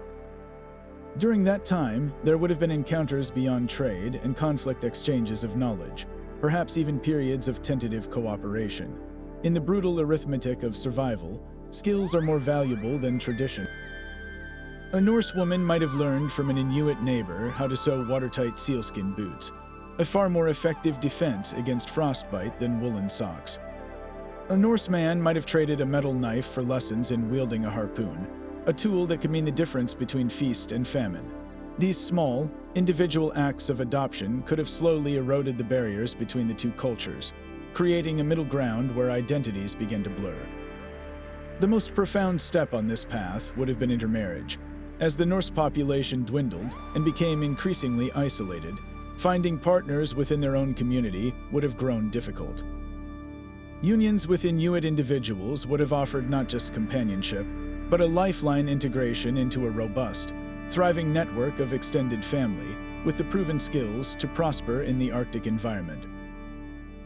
During that time, there would have been encounters beyond trade and conflict exchanges of knowledge, perhaps even periods of tentative cooperation. In the brutal arithmetic of survival, skills are more valuable than tradition. A Norse woman might have learned from an Inuit neighbor how to sew watertight sealskin boots, a far more effective defense against frostbite than woolen socks. A Norse man might have traded a metal knife for lessons in wielding a harpoon, a tool that could mean the difference between feast and famine. These small, individual acts of adoption could have slowly eroded the barriers between the two cultures, creating a middle ground where identities began to blur. The most profound step on this path would have been intermarriage. As the Norse population dwindled and became increasingly isolated, finding partners within their own community would have grown difficult. Unions with Inuit individuals would have offered not just companionship, but a lifeline integration into a robust, thriving network of extended family, with the proven skills to prosper in the Arctic environment.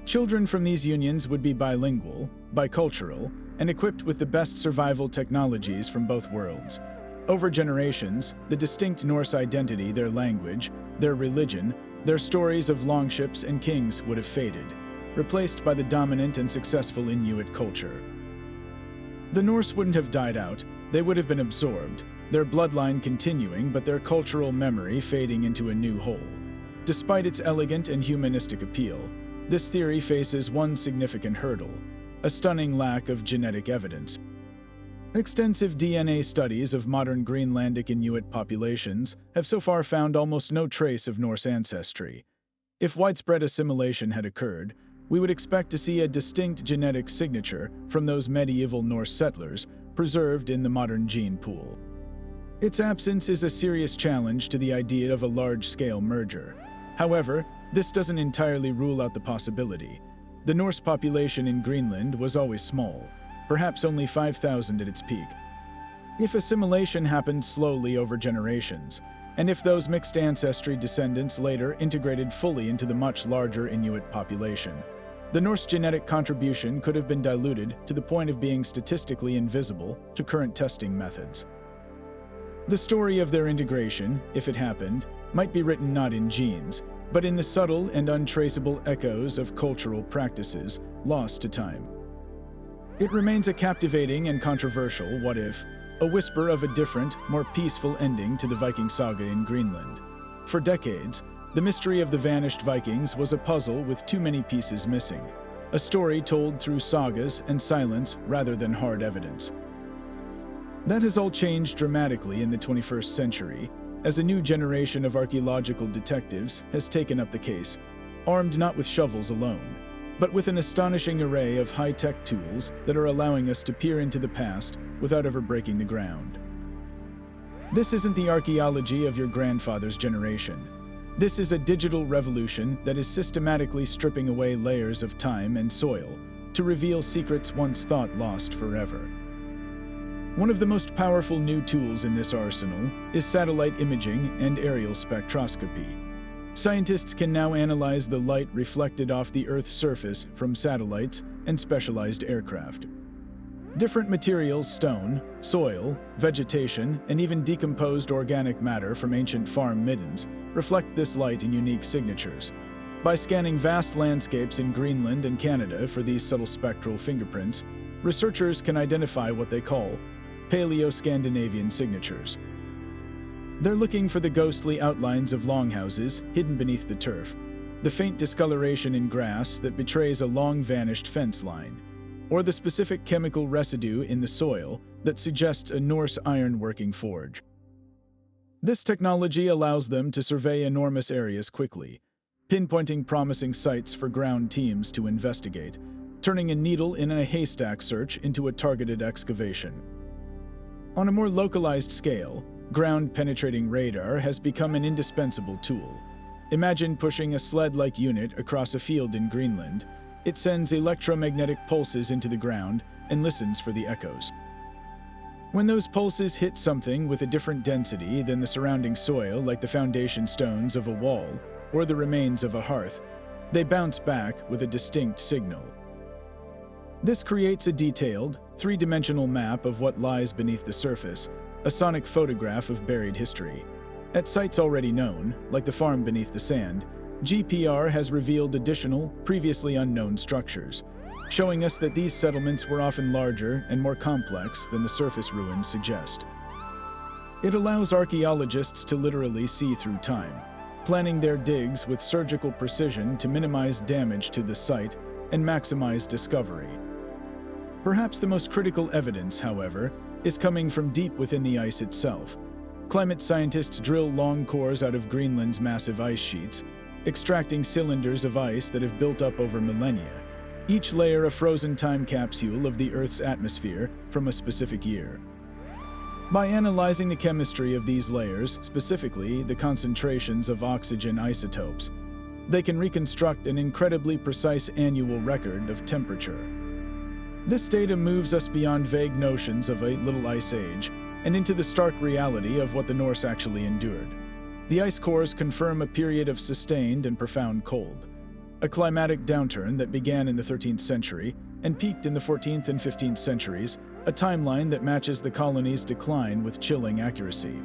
Children from these unions would be bilingual, bicultural, and equipped with the best survival technologies from both worlds. Over generations, the distinct Norse identity, their language, their religion, their stories of longships and kings would have faded, replaced by the dominant and successful Inuit culture. The Norse wouldn't have died out, they would have been absorbed, their bloodline continuing but their cultural memory fading into a new whole. Despite its elegant and humanistic appeal, this theory faces one significant hurdle: a stunning lack of genetic evidence. Extensive DNA studies of modern Greenlandic Inuit populations have so far found almost no trace of Norse ancestry. If widespread assimilation had occurred, we would expect to see a distinct genetic signature from those medieval Norse settlers preserved in the modern gene pool. Its absence is a serious challenge to the idea of a large-scale merger. However, this doesn't entirely rule out the possibility. The Norse population in Greenland was always small, perhaps only 5,000 at its peak. If assimilation happened slowly over generations, and if those mixed ancestry descendants later integrated fully into the much larger Inuit population, the Norse genetic contribution could have been diluted to the point of being statistically invisible to current testing methods. The story of their integration, if it happened, might be written not in genes, but in the subtle and untraceable echoes of cultural practices lost to time. It remains a captivating and controversial what if, a whisper of a different, more peaceful ending to the Viking saga in Greenland. For decades, the mystery of the vanished Vikings was a puzzle with too many pieces missing, a story told through sagas and silence rather than hard evidence. That has all changed dramatically in the 21st century, as a new generation of archaeological detectives has taken up the case, armed not with shovels alone, but with an astonishing array of high-tech tools that are allowing us to peer into the past without ever breaking the ground. This isn't the archaeology of your grandfather's generation. This is a digital revolution that is systematically stripping away layers of time and soil to reveal secrets once thought lost forever. One of the most powerful new tools in this arsenal is satellite imaging and aerial spectroscopy. Scientists can now analyze the light reflected off the Earth's surface from satellites and specialized aircraft. Different materials, stone, soil, vegetation, and even decomposed organic matter from ancient farm middens, reflect this light in unique signatures. By scanning vast landscapes in Greenland and Canada for these subtle spectral fingerprints, researchers can identify what they call Paleo-Scandinavian signatures. They're looking for the ghostly outlines of longhouses hidden beneath the turf, the faint discoloration in grass that betrays a long-vanished fence line, or the specific chemical residue in the soil that suggests a Norse iron-working forge. This technology allows them to survey enormous areas quickly, pinpointing promising sites for ground teams to investigate, turning a needle in a haystack search into a targeted excavation. On a more localized scale, ground-penetrating radar has become an indispensable tool. Imagine pushing a sled-like unit across a field in Greenland. It sends electromagnetic pulses into the ground and listens for the echoes. When those pulses hit something with a different density than the surrounding soil, like the foundation stones of a wall or the remains of a hearth, they bounce back with a distinct signal. This creates a detailed, three-dimensional map of what lies beneath the surface, a sonic photograph of buried history. At sites already known, like the farm beneath the sand, GPR has revealed additional, previously unknown structures, showing us that these settlements were often larger and more complex than the surface ruins suggest. It allows archaeologists to literally see through time, planning their digs with surgical precision to minimize damage to the site and maximize discovery. Perhaps the most critical evidence, however, is coming from deep within the ice itself. Climate scientists drill long cores out of Greenland's massive ice sheets, extracting cylinders of ice that have built up over millennia, each layer a frozen time capsule of the Earth's atmosphere from a specific year. By analyzing the chemistry of these layers, specifically the concentrations of oxygen isotopes, they can reconstruct an incredibly precise annual record of temperature. This data moves us beyond vague notions of a little ice age and into the stark reality of what the Norse actually endured. The ice cores confirm a period of sustained and profound cold, a climatic downturn that began in the 13th century and peaked in the 14th and 15th centuries, a timeline that matches the colony's decline with chilling accuracy.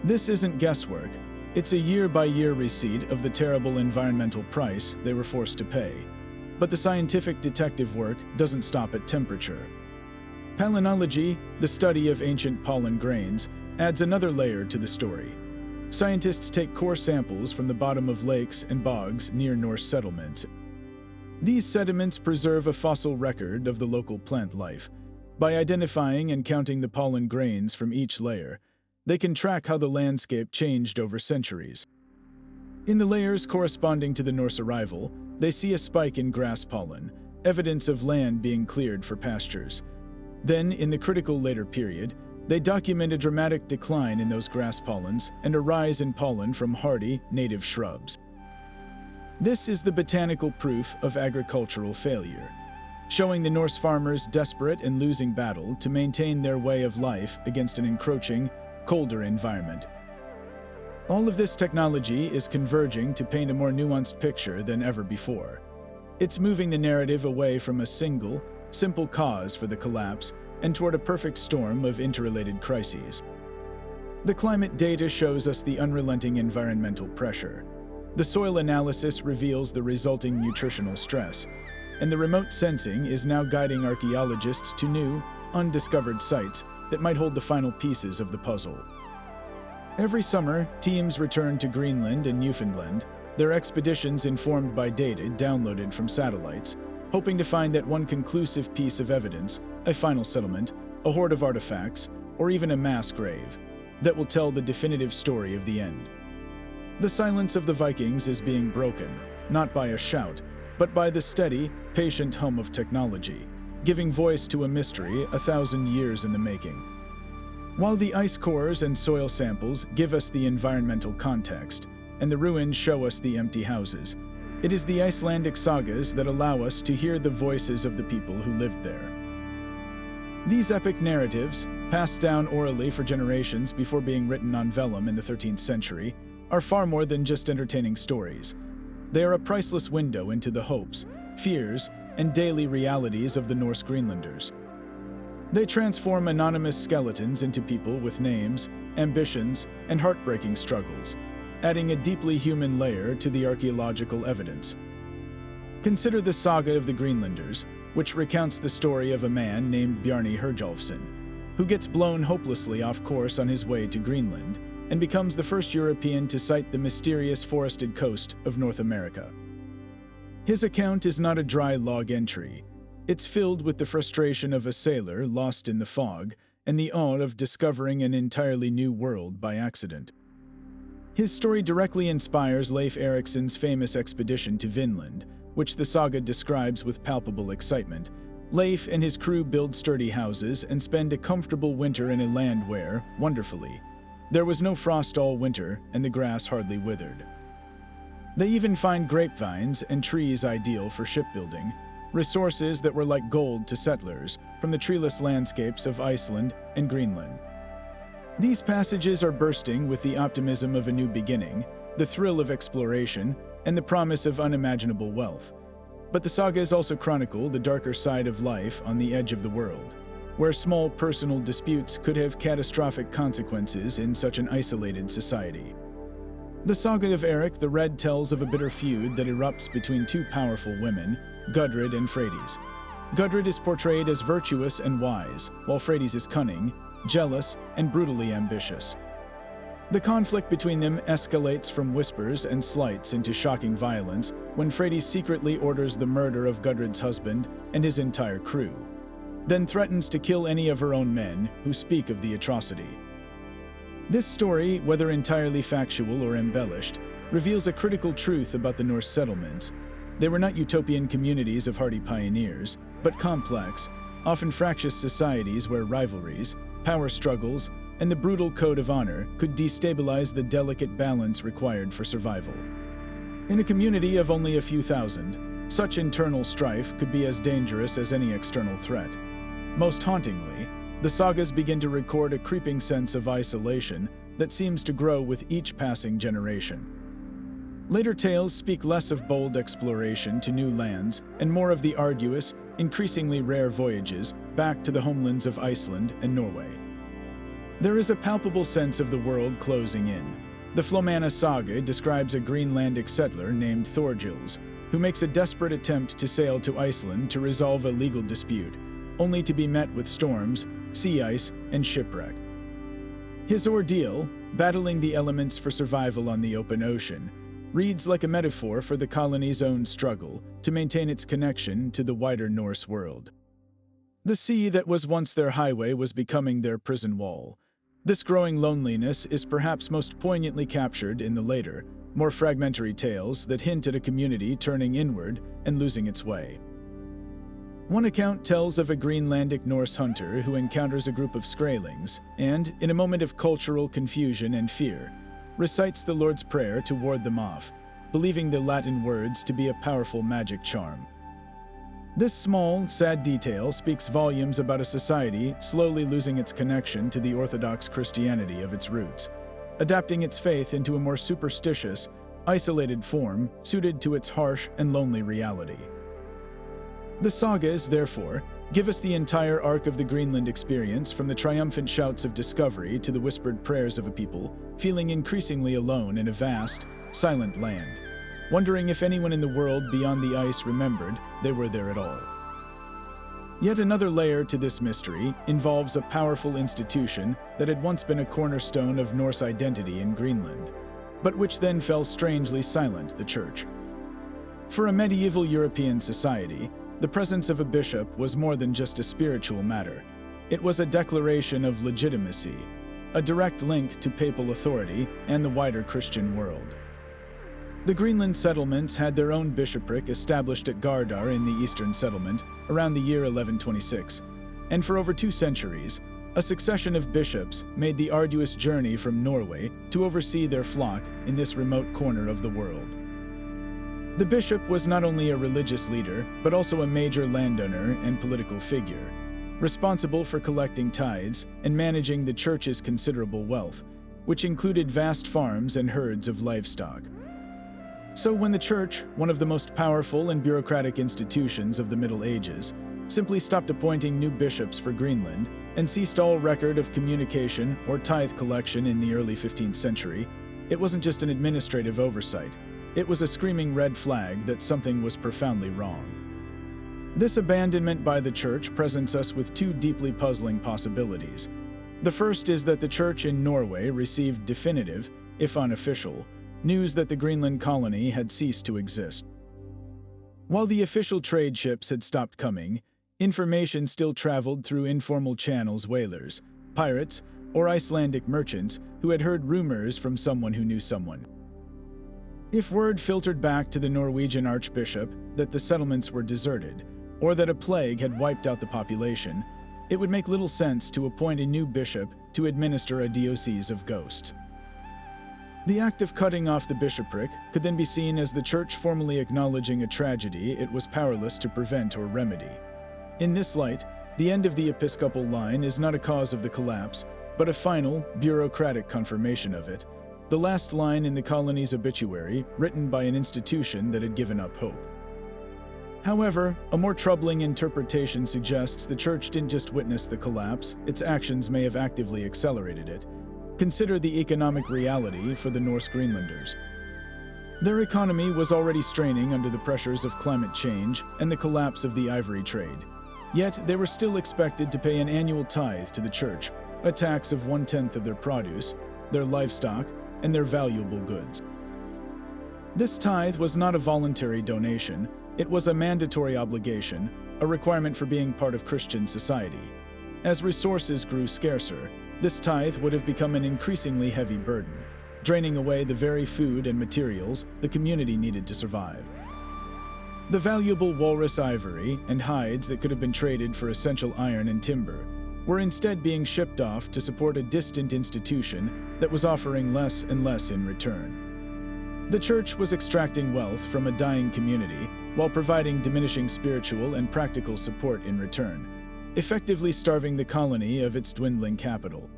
This isn't guesswork, it's a year-by-year receipt of the terrible environmental price they were forced to pay. But the scientific detective work doesn't stop at temperature. Palynology, the study of ancient pollen grains, adds another layer to the story. Scientists take core samples from the bottom of lakes and bogs near Norse settlements. These sediments preserve a fossil record of the local plant life. By identifying and counting the pollen grains from each layer, they can track how the landscape changed over centuries. In the layers corresponding to the Norse arrival, they see a spike in grass pollen, evidence of land being cleared for pastures. Then, in the critical later period, they document a dramatic decline in those grass pollens and a rise in pollen from hardy, native shrubs. This is the botanical proof of agricultural failure, showing the Norse farmers desperate and losing battle to maintain their way of life against an encroaching, colder environment. All of this technology is converging to paint a more nuanced picture than ever before. It's moving the narrative away from a single, simple cause for the collapse and toward a perfect storm of interrelated crises. The climate data shows us the unrelenting environmental pressure. The soil analysis reveals the resulting nutritional stress, and the remote sensing is now guiding archaeologists to new, undiscovered sites that might hold the final pieces of the puzzle. Every summer, teams return to Greenland and Newfoundland, their expeditions informed by data downloaded from satellites, hoping to find that one conclusive piece of evidence, a final settlement, a hoard of artifacts, or even a mass grave, that will tell the definitive story of the end. The silence of the Vikings is being broken, not by a shout, but by the steady, patient hum of technology, giving voice to a mystery 1,000 years in the making. While the ice cores and soil samples give us the environmental context, and the ruins show us the empty houses, it is the Icelandic sagas that allow us to hear the voices of the people who lived there. These epic narratives, passed down orally for generations before being written on vellum in the 13th century, are far more than just entertaining stories. They are a priceless window into the hopes, fears, and daily realities of the Norse Greenlanders. They transform anonymous skeletons into people with names, ambitions, and heartbreaking struggles, adding a deeply human layer to the archaeological evidence. Consider the Saga of the Greenlanders, which recounts the story of a man named Bjarni Herjolfsson, who gets blown hopelessly off course on his way to Greenland and becomes the first European to sight the mysterious forested coast of North America. His account is not a dry log entry. It's filled with the frustration of a sailor lost in the fog and the awe of discovering an entirely new world by accident. His story directly inspires Leif Erikson's famous expedition to Vinland, which the saga describes with palpable excitement. Leif and his crew build sturdy houses and spend a comfortable winter in a land where, wonderfully, there was no frost all winter and the grass hardly withered. They even find grapevines and trees ideal for shipbuilding, resources that were like gold to settlers from the treeless landscapes of Iceland and Greenland. These passages are bursting with the optimism of a new beginning, the thrill of exploration, and the promise of unimaginable wealth. But the sagas also chronicle the darker side of life on the edge of the world, where small personal disputes could have catastrophic consequences in such an isolated society. The saga of Erik the Red tells of a bitter feud that erupts between two powerful women, Gudrid and Freydis. Gudrid is portrayed as virtuous and wise, while Freydis is cunning, jealous, and brutally ambitious. The conflict between them escalates from whispers and slights into shocking violence when Freydis secretly orders the murder of Gudrid's husband and his entire crew, then threatens to kill any of her own men who speak of the atrocity. This story, whether entirely factual or embellished, reveals a critical truth about the Norse settlements. They were not utopian communities of hardy pioneers, but complex, often fractious societies where rivalries, power struggles, and the brutal code of honor could destabilize the delicate balance required for survival. In a community of only a few thousand, such internal strife could be as dangerous as any external threat. Most hauntingly, the sagas begin to record a creeping sense of isolation that seems to grow with each passing generation. Later tales speak less of bold exploration to new lands and more of the arduous, increasingly rare voyages back to the homelands of Iceland and Norway. There is a palpable sense of the world closing in. The Flomanna saga describes a Greenlandic settler named Thorgils, who makes a desperate attempt to sail to Iceland to resolve a legal dispute, only to be met with storms, sea ice, and shipwreck. His ordeal, battling the elements for survival on the open ocean, reads like a metaphor for the colony's own struggle to maintain its connection to the wider Norse world. The sea that was once their highway was becoming their prison wall. This growing loneliness is perhaps most poignantly captured in the later, more fragmentary tales that hint at a community turning inward and losing its way. One account tells of a Greenlandic Norse hunter who encounters a group of Skraelings and, in a moment of cultural confusion and fear, recites the Lord's Prayer to ward them off, believing the Latin words to be a powerful magic charm. This small, sad detail speaks volumes about a society slowly losing its connection to the Orthodox Christianity of its roots, adapting its faith into a more superstitious, isolated form suited to its harsh and lonely reality. The sagas, therefore, give us the entire arc of the Greenland experience, from the triumphant shouts of discovery to the whispered prayers of a people feeling increasingly alone in a vast, silent land, wondering if anyone in the world beyond the ice remembered they were there at all. Yet another layer to this mystery involves a powerful institution that had once been a cornerstone of Norse identity in Greenland, but which then fell strangely silent, the Church. For a medieval European society, the presence of a bishop was more than just a spiritual matter. It was a declaration of legitimacy, a direct link to papal authority and the wider Christian world. The Greenland settlements had their own bishopric established at Gardar in the eastern settlement around the year 1126, and for over 2 centuries, a succession of bishops made the arduous journey from Norway to oversee their flock in this remote corner of the world. The bishop was not only a religious leader, but also a major landowner and political figure, responsible for collecting tithes and managing the church's considerable wealth, which included vast farms and herds of livestock. So when the church, one of the most powerful and bureaucratic institutions of the Middle Ages, simply stopped appointing new bishops for Greenland and ceased all record of communication or tithe collection in the early 15th century, it wasn't just an administrative oversight. It was a screaming red flag that something was profoundly wrong. This abandonment by the church presents us with 2 deeply puzzling possibilities. The first is that the church in Norway received definitive, if unofficial, news that the Greenland colony had ceased to exist. While the official trade ships had stopped coming, information still traveled through informal channels, whalers, pirates, or Icelandic merchants who had heard rumors from someone who knew someone. If word filtered back to the Norwegian archbishop that the settlements were deserted, or that a plague had wiped out the population, it would make little sense to appoint a new bishop to administer a diocese of ghosts. The act of cutting off the bishopric could then be seen as the church formally acknowledging a tragedy it was powerless to prevent or remedy. In this light, the end of the episcopal line is not a cause of the collapse, but a final, bureaucratic confirmation of it, the last line in the colony's obituary, written by an institution that had given up hope. However, a more troubling interpretation suggests the church didn't just witness the collapse, its actions may have actively accelerated it. Consider the economic reality for the Norse Greenlanders. Their economy was already straining under the pressures of climate change and the collapse of the ivory trade. Yet they were still expected to pay an annual tithe to the church, a tax of 1/10 of their produce, their livestock, and their valuable goods. This tithe was not a voluntary donation, it was a mandatory obligation, a requirement for being part of Christian society. As resources grew scarcer, this tithe would have become an increasingly heavy burden, draining away the very food and materials the community needed to survive. The valuable walrus ivory and hides that could have been traded for essential iron and timber were instead being shipped off to support a distant institution that was offering less and less in return. The church was extracting wealth from a dying community while providing diminishing spiritual and practical support in return, effectively starving the colony of its dwindling capital.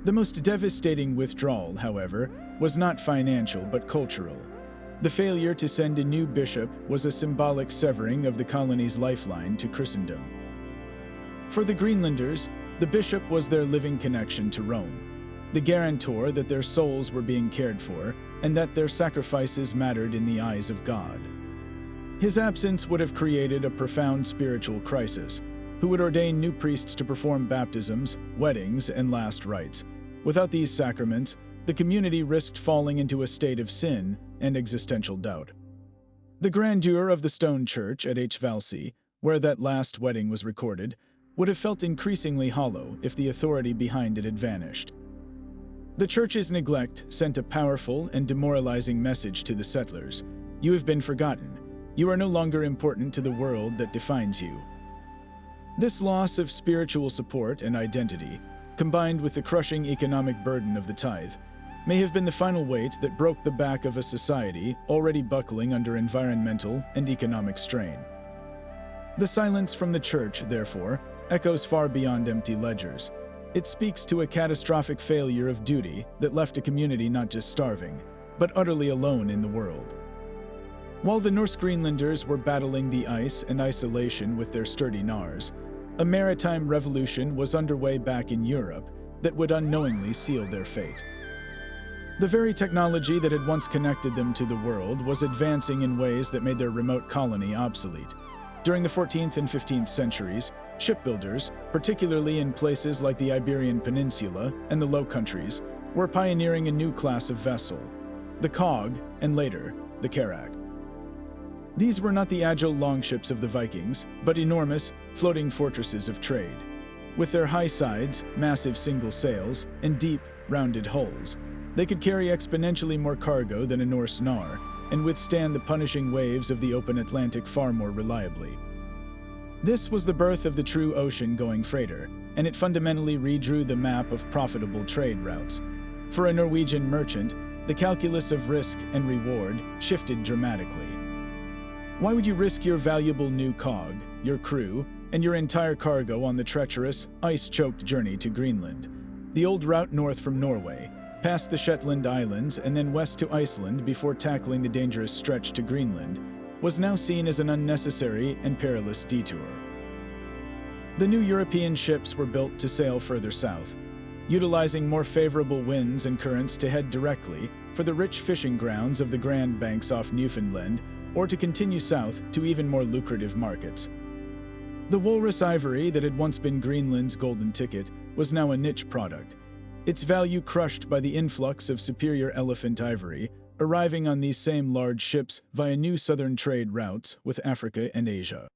The most devastating withdrawal, however, was not financial but cultural. The failure to send a new bishop was a symbolic severing of the colony's lifeline to Christendom. For the Greenlanders, the bishop was their living connection to Rome, the guarantor that their souls were being cared for and that their sacrifices mattered in the eyes of God. His absence would have created a profound spiritual crisis, who would ordain new priests to perform baptisms, weddings, and last rites. Without these sacraments, the community risked falling into a state of sin and existential doubt. The grandeur of the stone church at Valsey, where that last wedding was recorded, would have felt increasingly hollow if the authority behind it had vanished. The church's neglect sent a powerful and demoralizing message to the settlers. You have been forgotten. You are no longer important to the world that defines you. This loss of spiritual support and identity, combined with the crushing economic burden of the tithe, may have been the final weight that broke the back of a society already buckling under environmental and economic strain. The silence from the church, therefore, echoes far beyond empty ledgers. It speaks to a catastrophic failure of duty that left a community not just starving, but utterly alone in the world. While the Norse Greenlanders were battling the ice and isolation with their sturdy gnars, a maritime revolution was underway back in Europe that would unknowingly seal their fate. The very technology that had once connected them to the world was advancing in ways that made their remote colony obsolete. During the 14th and 15th centuries, shipbuilders, particularly in places like the Iberian Peninsula and the Low Countries, were pioneering a new class of vessel, the cog, and later, the carrack. These were not the agile longships of the Vikings, but enormous, floating fortresses of trade. With their high sides, massive single sails, and deep, rounded hulls, they could carry exponentially more cargo than a Norse gnar, and withstand the punishing waves of the open Atlantic far more reliably. This was the birth of the true ocean-going freighter, and it fundamentally redrew the map of profitable trade routes. For a Norwegian merchant, the calculus of risk and reward shifted dramatically. Why would you risk your valuable new cog, your crew, and your entire cargo on the treacherous, ice-choked journey to Greenland? The old route north from Norway, past the Shetland Islands and then west to Iceland before tackling the dangerous stretch to Greenland, was now seen as an unnecessary and perilous detour. The new European ships were built to sail further south, utilizing more favorable winds and currents to head directly for the rich fishing grounds of the Grand Banks off Newfoundland, or to continue south to even more lucrative markets. The walrus ivory that had once been Greenland's golden ticket was now a niche product, its value crushed by the influx of superior elephant ivory arriving on these same large ships via new southern trade routes with Africa and Asia.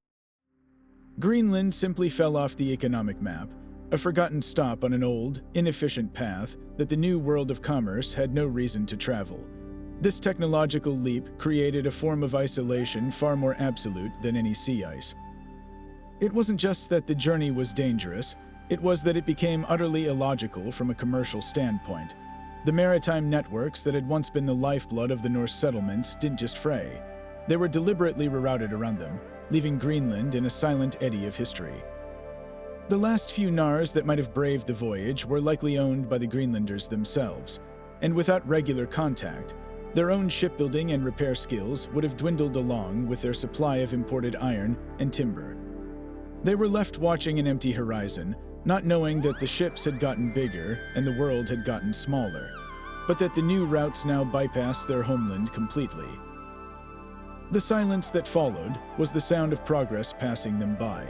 Greenland simply fell off the economic map, a forgotten stop on an old, inefficient path that the new world of commerce had no reason to travel. This technological leap created a form of isolation far more absolute than any sea ice. It wasn't just that the journey was dangerous, it was that it became utterly illogical from a commercial standpoint. The maritime networks that had once been the lifeblood of the Norse settlements didn't just fray. They were deliberately rerouted around them, leaving Greenland in a silent eddy of history. The last few Nars that might have braved the voyage were likely owned by the Greenlanders themselves, and without regular contact, their own shipbuilding and repair skills would have dwindled along with their supply of imported iron and timber. They were left watching an empty horizon, not knowing that the ships had gotten bigger and the world had gotten smaller, but that the new routes now bypassed their homeland completely. The silence that followed was the sound of progress passing them by,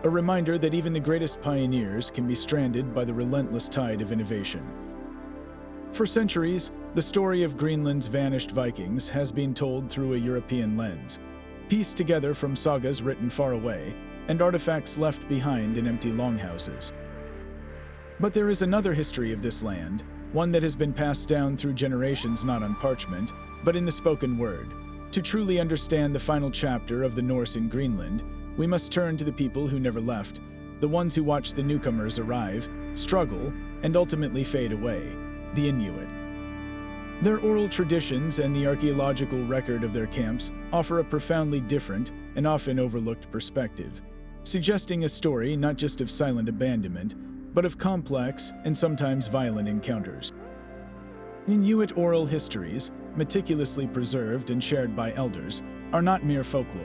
a reminder that even the greatest pioneers can be stranded by the relentless tide of innovation. For centuries, the story of Greenland's vanished Vikings has been told through a European lens, pieced together from sagas written far away and artifacts left behind in empty longhouses. But there is another history of this land, one that has been passed down through generations not on parchment, but in the spoken word. To truly understand the final chapter of the Norse in Greenland, we must turn to the people who never left, the ones who watched the newcomers arrive, struggle, and ultimately fade away, the Inuit. Their oral traditions and the archaeological record of their camps offer a profoundly different and often overlooked perspective, suggesting a story not just of silent abandonment, but of complex and sometimes violent encounters. Inuit oral histories, meticulously preserved and shared by elders, are not mere folklore.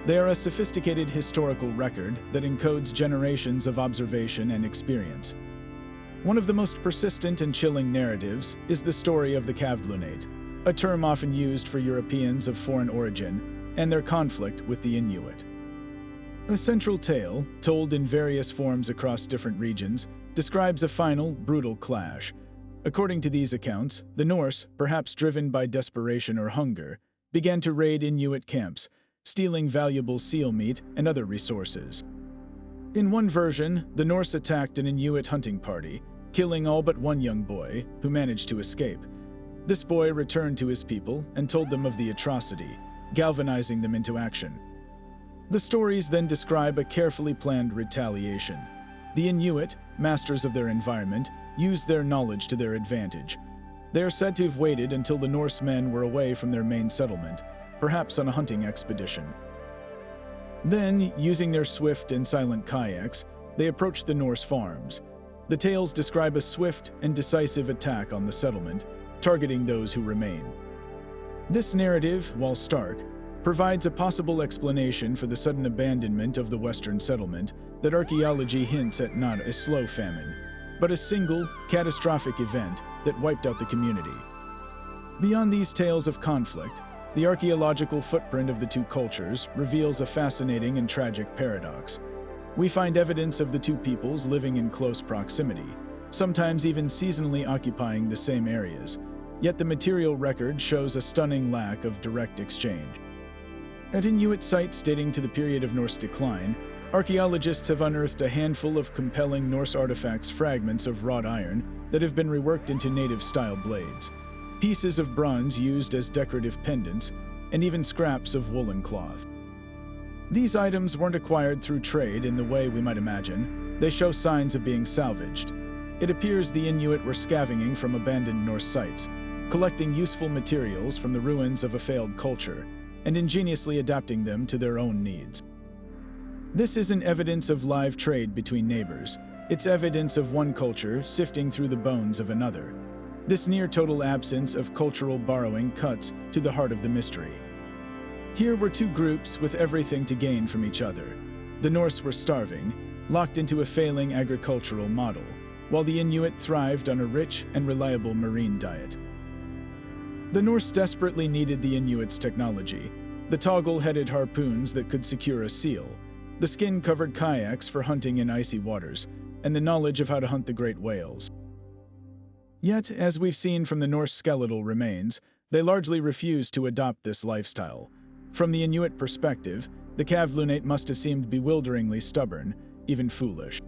They are a sophisticated historical record that encodes generations of observation and experience. One of the most persistent and chilling narratives is the story of the Kavlunate, a term often used for Europeans of foreign origin and their conflict with the Inuit. A central tale, told in various forms across different regions, describes a final, brutal clash. According to these accounts, the Norse, perhaps driven by desperation or hunger, began to raid Inuit camps, stealing valuable seal meat and other resources. In one version, the Norse attacked an Inuit hunting party, killing all but one young boy, who managed to escape. This boy returned to his people and told them of the atrocity, galvanizing them into action. The stories then describe a carefully planned retaliation. The Inuit, masters of their environment, used their knowledge to their advantage. They are said to have waited until the Norsemen were away from their main settlement, perhaps on a hunting expedition. Then, using their swift and silent kayaks, they approached the Norse farms. The tales describe a swift and decisive attack on the settlement, targeting those who remain. This narrative, while stark, provides a possible explanation for the sudden abandonment of the Western settlement that archaeology hints at not a slow famine, but a single, catastrophic event that wiped out the community. Beyond these tales of conflict, the archaeological footprint of the two cultures reveals a fascinating and tragic paradox. We find evidence of the two peoples living in close proximity, sometimes even seasonally occupying the same areas, yet the material record shows a stunning lack of direct exchange. At Inuit sites dating to the period of Norse decline, archaeologists have unearthed a handful of compelling Norse artifacts, fragments of wrought iron that have been reworked into native-style blades, pieces of bronze used as decorative pendants, and even scraps of woolen cloth. These items weren't acquired through trade in the way we might imagine. They show signs of being salvaged. It appears the Inuit were scavenging from abandoned Norse sites, collecting useful materials from the ruins of a failed culture, and ingeniously adapting them to their own needs. This isn't evidence of live trade between neighbors. It's evidence of one culture sifting through the bones of another. This near-total absence of cultural borrowing cuts to the heart of the mystery. Here were two groups with everything to gain from each other. The Norse were starving, locked into a failing agricultural model, while the Inuit thrived on a rich and reliable marine diet. The Norse desperately needed the Inuits' technology, the toggle-headed harpoons that could secure a seal, the skin-covered kayaks for hunting in icy waters, and the knowledge of how to hunt the great whales. Yet, as we've seen from the Norse skeletal remains, they largely refused to adopt this lifestyle. From the Inuit perspective, the Kavlunate must have seemed bewilderingly stubborn, even foolish.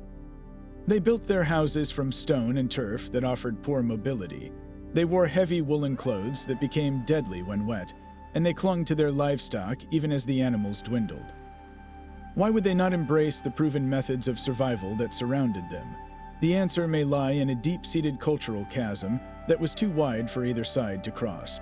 They built their houses from stone and turf that offered poor mobility. They wore heavy woolen clothes that became deadly when wet, and they clung to their livestock even as the animals dwindled. Why would they not embrace the proven methods of survival that surrounded them? The answer may lie in a deep-seated cultural chasm that was too wide for either side to cross.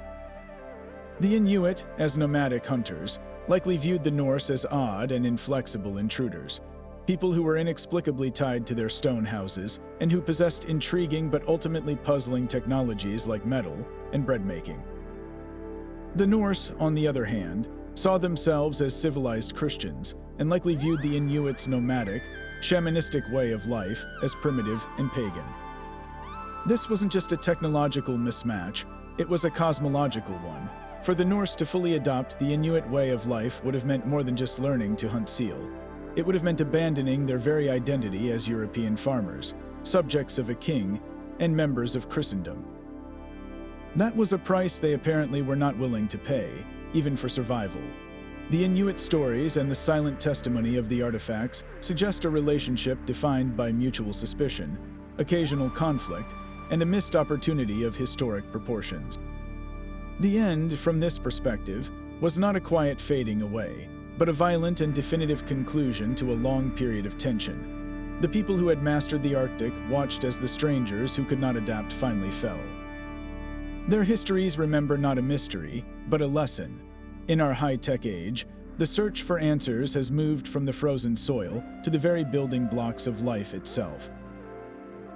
The Inuit, as nomadic hunters, likely viewed the Norse as odd and inflexible intruders, people who were inexplicably tied to their stone houses and who possessed intriguing but ultimately puzzling technologies like metal and bread-making. The Norse, on the other hand, saw themselves as civilized Christians and likely viewed the Inuits' nomadic, shamanistic way of life as primitive and pagan. This wasn't just a technological mismatch, it was a cosmological one. For the Norse to fully adopt the Inuit way of life would have meant more than just learning to hunt seal. It would have meant abandoning their very identity as European farmers, subjects of a king, and members of Christendom. That was a price they apparently were not willing to pay, even for survival. The Inuit stories and the silent testimony of the artifacts suggest a relationship defined by mutual suspicion, occasional conflict, and a missed opportunity of historic proportions. The end, from this perspective, was not a quiet fading away, but a violent and definitive conclusion to a long period of tension. The people who had mastered the Arctic watched as the strangers who could not adapt finally fell. Their histories remember not a mystery, but a lesson. In our high-tech age, the search for answers has moved from the frozen soil to the very building blocks of life itself.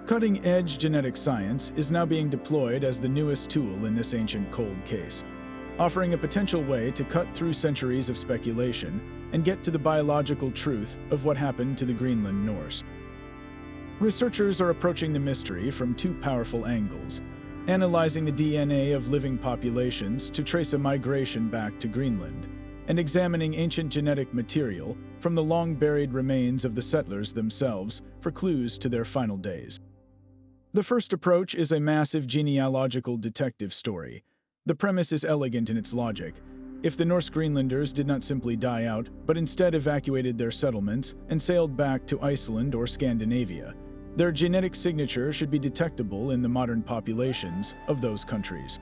Cutting-edge genetic science is now being deployed as the newest tool in this ancient cold case, offering a potential way to cut through centuries of speculation and get to the biological truth of what happened to the Greenland Norse. Researchers are approaching the mystery from two powerful angles, analyzing the DNA of living populations to trace a migration back to Greenland, and examining ancient genetic material from the long-buried remains of the settlers themselves for clues to their final days. The first approach is a massive genealogical detective story. The premise is elegant in its logic. If the Norse Greenlanders did not simply die out, but instead evacuated their settlements and sailed back to Iceland or Scandinavia, their genetic signature should be detectable in the modern populations of those countries.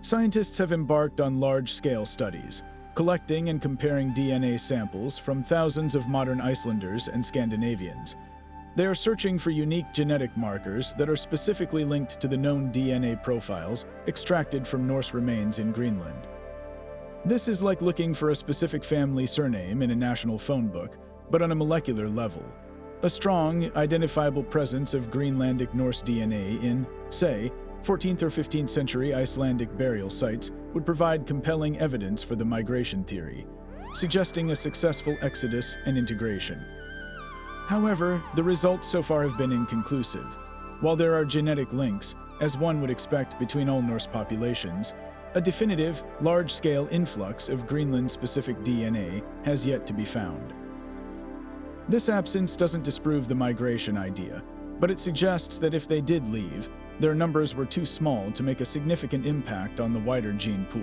Scientists have embarked on large-scale studies, collecting and comparing DNA samples from thousands of modern Icelanders and Scandinavians. They are searching for unique genetic markers that are specifically linked to the known DNA profiles extracted from Norse remains in Greenland. This is like looking for a specific family surname in a national phone book, but on a molecular level. A strong, identifiable presence of Greenlandic Norse DNA in, say, 14th or 15th century Icelandic burial sites would provide compelling evidence for the migration theory, suggesting a successful exodus and integration. However, the results so far have been inconclusive. While there are genetic links, as one would expect between all Norse populations, a definitive, large-scale influx of Greenland-specific DNA has yet to be found. This absence doesn't disprove the migration idea, but it suggests that if they did leave, their numbers were too small to make a significant impact on the wider gene pool,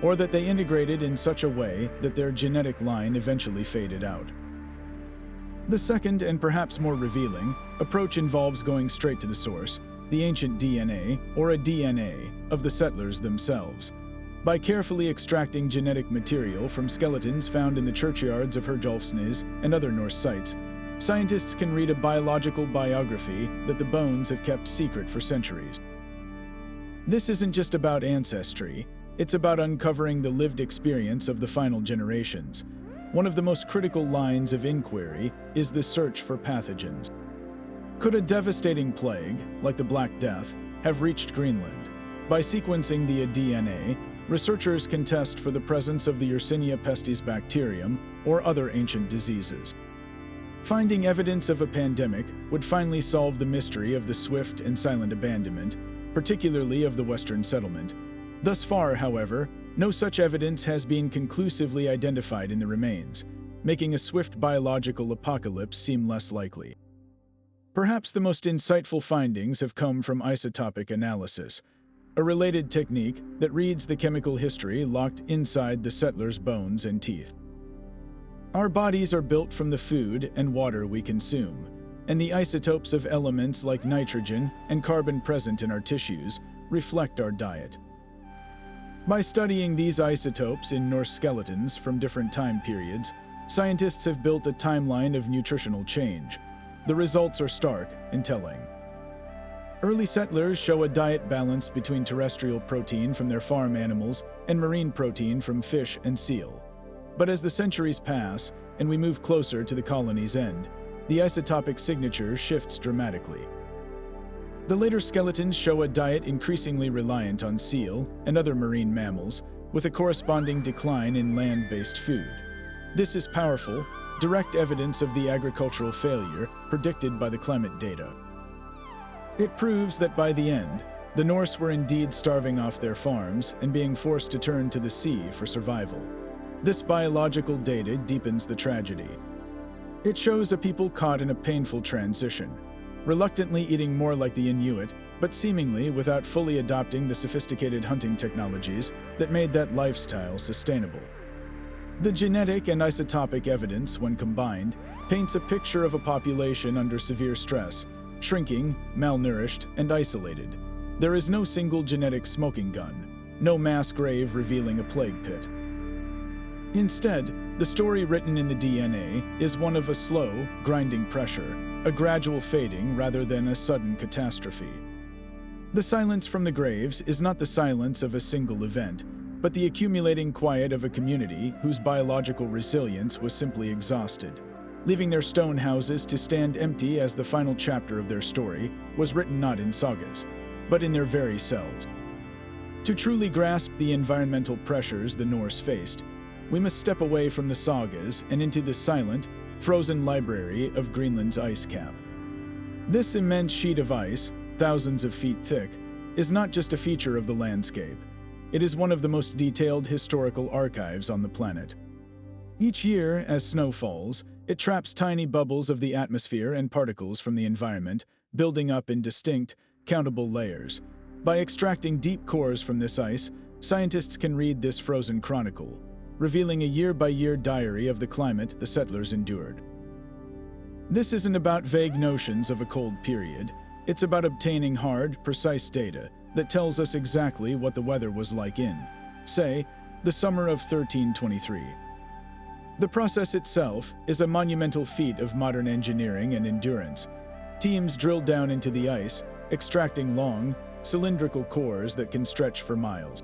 or that they integrated in such a way that their genetic line eventually faded out. The second, and perhaps more revealing, approach involves going straight to the source, the ancient DNA, or a DNA, of the settlers themselves. By carefully extracting genetic material from skeletons found in the churchyards of Herjolfsnes and other Norse sites, scientists can read a biological biography that the bones have kept secret for centuries. This isn't just about ancestry, it's about uncovering the lived experience of the final generations. One of the most critical lines of inquiry is the search for pathogens. Could a devastating plague, like the Black Death, have reached Greenland? By sequencing the DNA, researchers can test for the presence of the Yersinia pestis bacterium or other ancient diseases. Finding evidence of a pandemic would finally solve the mystery of the swift and silent abandonment, particularly of the Western settlement. Thus far, however, no such evidence has been conclusively identified in the remains, making a swift biological apocalypse seem less likely. Perhaps the most insightful findings have come from isotopic analysis, a related technique that reads the chemical history locked inside the settlers' bones and teeth. Our bodies are built from the food and water we consume, and the isotopes of elements like nitrogen and carbon present in our tissues reflect our diet. By studying these isotopes in Norse skeletons from different time periods, scientists have built a timeline of nutritional change. The results are stark and telling. Early settlers show a diet balance between terrestrial protein from their farm animals and marine protein from fish and seal. But as the centuries pass and we move closer to the colony's end, the isotopic signature shifts dramatically. The later skeletons show a diet increasingly reliant on seal and other marine mammals, with a corresponding decline in land-based food. This is powerful, direct evidence of the agricultural failure predicted by the climate data. It proves that by the end, the Norse were indeed starving off their farms and being forced to turn to the sea for survival. This biological data deepens the tragedy. It shows a people caught in a painful transition, reluctantly eating more like the Inuit, but seemingly without fully adopting the sophisticated hunting technologies that made that lifestyle sustainable. The genetic and isotopic evidence, when combined, paints a picture of a population under severe stress, shrinking, malnourished, and isolated. There is no single genetic smoking gun, no mass grave revealing a plague pit. Instead, the story written in the DNA is one of a slow, grinding pressure, a gradual fading rather than a sudden catastrophe. The silence from the graves is not the silence of a single event, but the accumulating quiet of a community whose biological resilience was simply exhausted. Leaving their stone houses to stand empty as the final chapter of their story was written not in sagas, but in their very cells. To truly grasp the environmental pressures the Norse faced, we must step away from the sagas and into the silent, frozen library of Greenland's ice cap. This immense sheet of ice, thousands of feet thick, is not just a feature of the landscape. It is one of the most detailed historical archives on the planet. Each year, as snow falls, it traps tiny bubbles of the atmosphere and particles from the environment, building up in distinct, countable layers. By extracting deep cores from this ice, scientists can read this frozen chronicle, revealing a year-by-year diary of the climate the settlers endured. This isn't about vague notions of a cold period. It's about obtaining hard, precise data that tells us exactly what the weather was like in, say, the summer of 1323. The process itself is a monumental feat of modern engineering and endurance. Teams drill down into the ice, extracting long, cylindrical cores that can stretch for miles.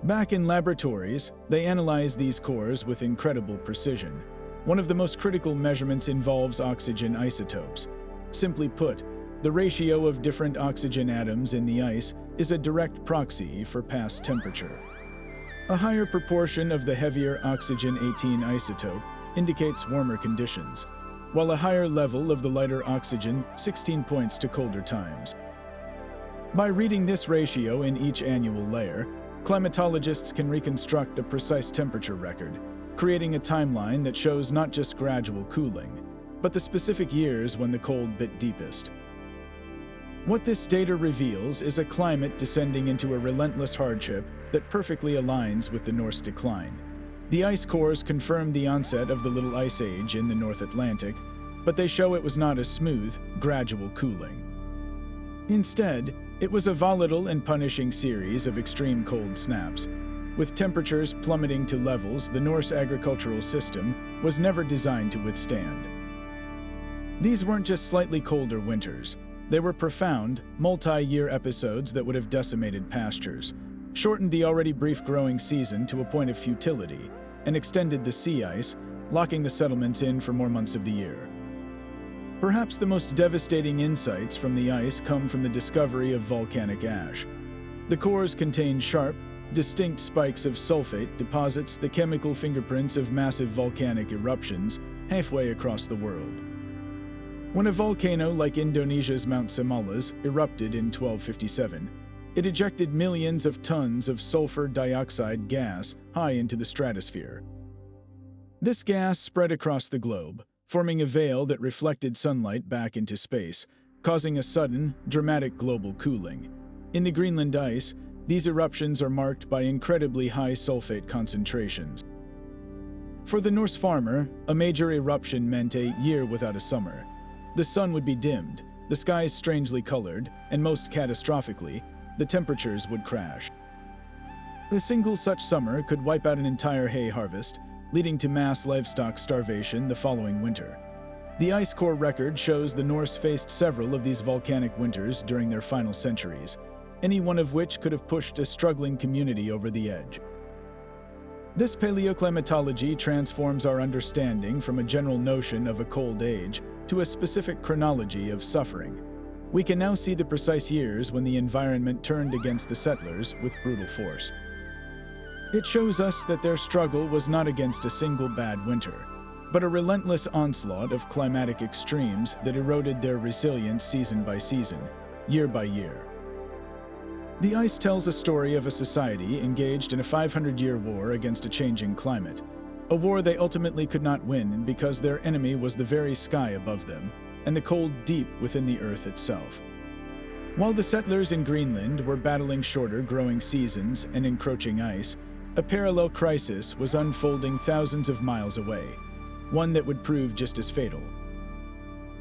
Back in laboratories, they analyze these cores with incredible precision. One of the most critical measurements involves oxygen isotopes. Simply put, the ratio of different oxygen atoms in the ice is a direct proxy for past temperature. A higher proportion of the heavier oxygen-18 isotope indicates warmer conditions, while a higher level of the lighter oxygen 16 points to colder times. By reading this ratio in each annual layer, climatologists can reconstruct a precise temperature record, creating a timeline that shows not just gradual cooling, but the specific years when the cold bit deepest. What this data reveals is a climate descending into a relentless hardship that perfectly aligns with the Norse decline. The ice cores confirm the onset of the Little Ice Age in the North Atlantic, but they show it was not a smooth, gradual cooling. Instead, it was a volatile and punishing series of extreme cold snaps. With temperatures plummeting to levels the Norse agricultural system was never designed to withstand. These weren't just slightly colder winters. They were profound, multi-year episodes that would have decimated pastures, shortened the already brief growing season to a point of futility, and extended the sea ice, locking the settlements in for more months of the year. Perhaps the most devastating insights from the ice come from the discovery of volcanic ash. The cores contain sharp, distinct spikes of sulfate deposits the chemical fingerprints of massive volcanic eruptions halfway across the world. When a volcano like Indonesia's Mount Semalas erupted in 1257, it ejected millions of tons of sulfur dioxide gas high into the stratosphere. This gas spread across the globe, forming a veil that reflected sunlight back into space, causing a sudden, dramatic global cooling. In the Greenland ice, these eruptions are marked by incredibly high sulfate concentrations. For the Norse farmer, a major eruption meant a year without a summer. The sun would be dimmed, the skies strangely colored, and most catastrophically, the temperatures would crash. A single such summer could wipe out an entire hay harvest, leading to mass livestock starvation the following winter. The ice core record shows the Norse faced several of these volcanic winters during their final centuries, any one of which could have pushed a struggling community over the edge. This paleoclimatology transforms our understanding from a general notion of a cold age to a specific chronology of suffering. We can now see the precise years when the environment turned against the settlers with brutal force. It shows us that their struggle was not against a single bad winter, but a relentless onslaught of climatic extremes that eroded their resilience season by season, year by year. The ice tells a story of a society engaged in a 500-year war against a changing climate, a war they ultimately could not win because their enemy was the very sky above them and the cold deep within the earth itself. While the settlers in Greenland were battling shorter growing seasons and encroaching ice, a parallel crisis was unfolding thousands of miles away, one that would prove just as fatal.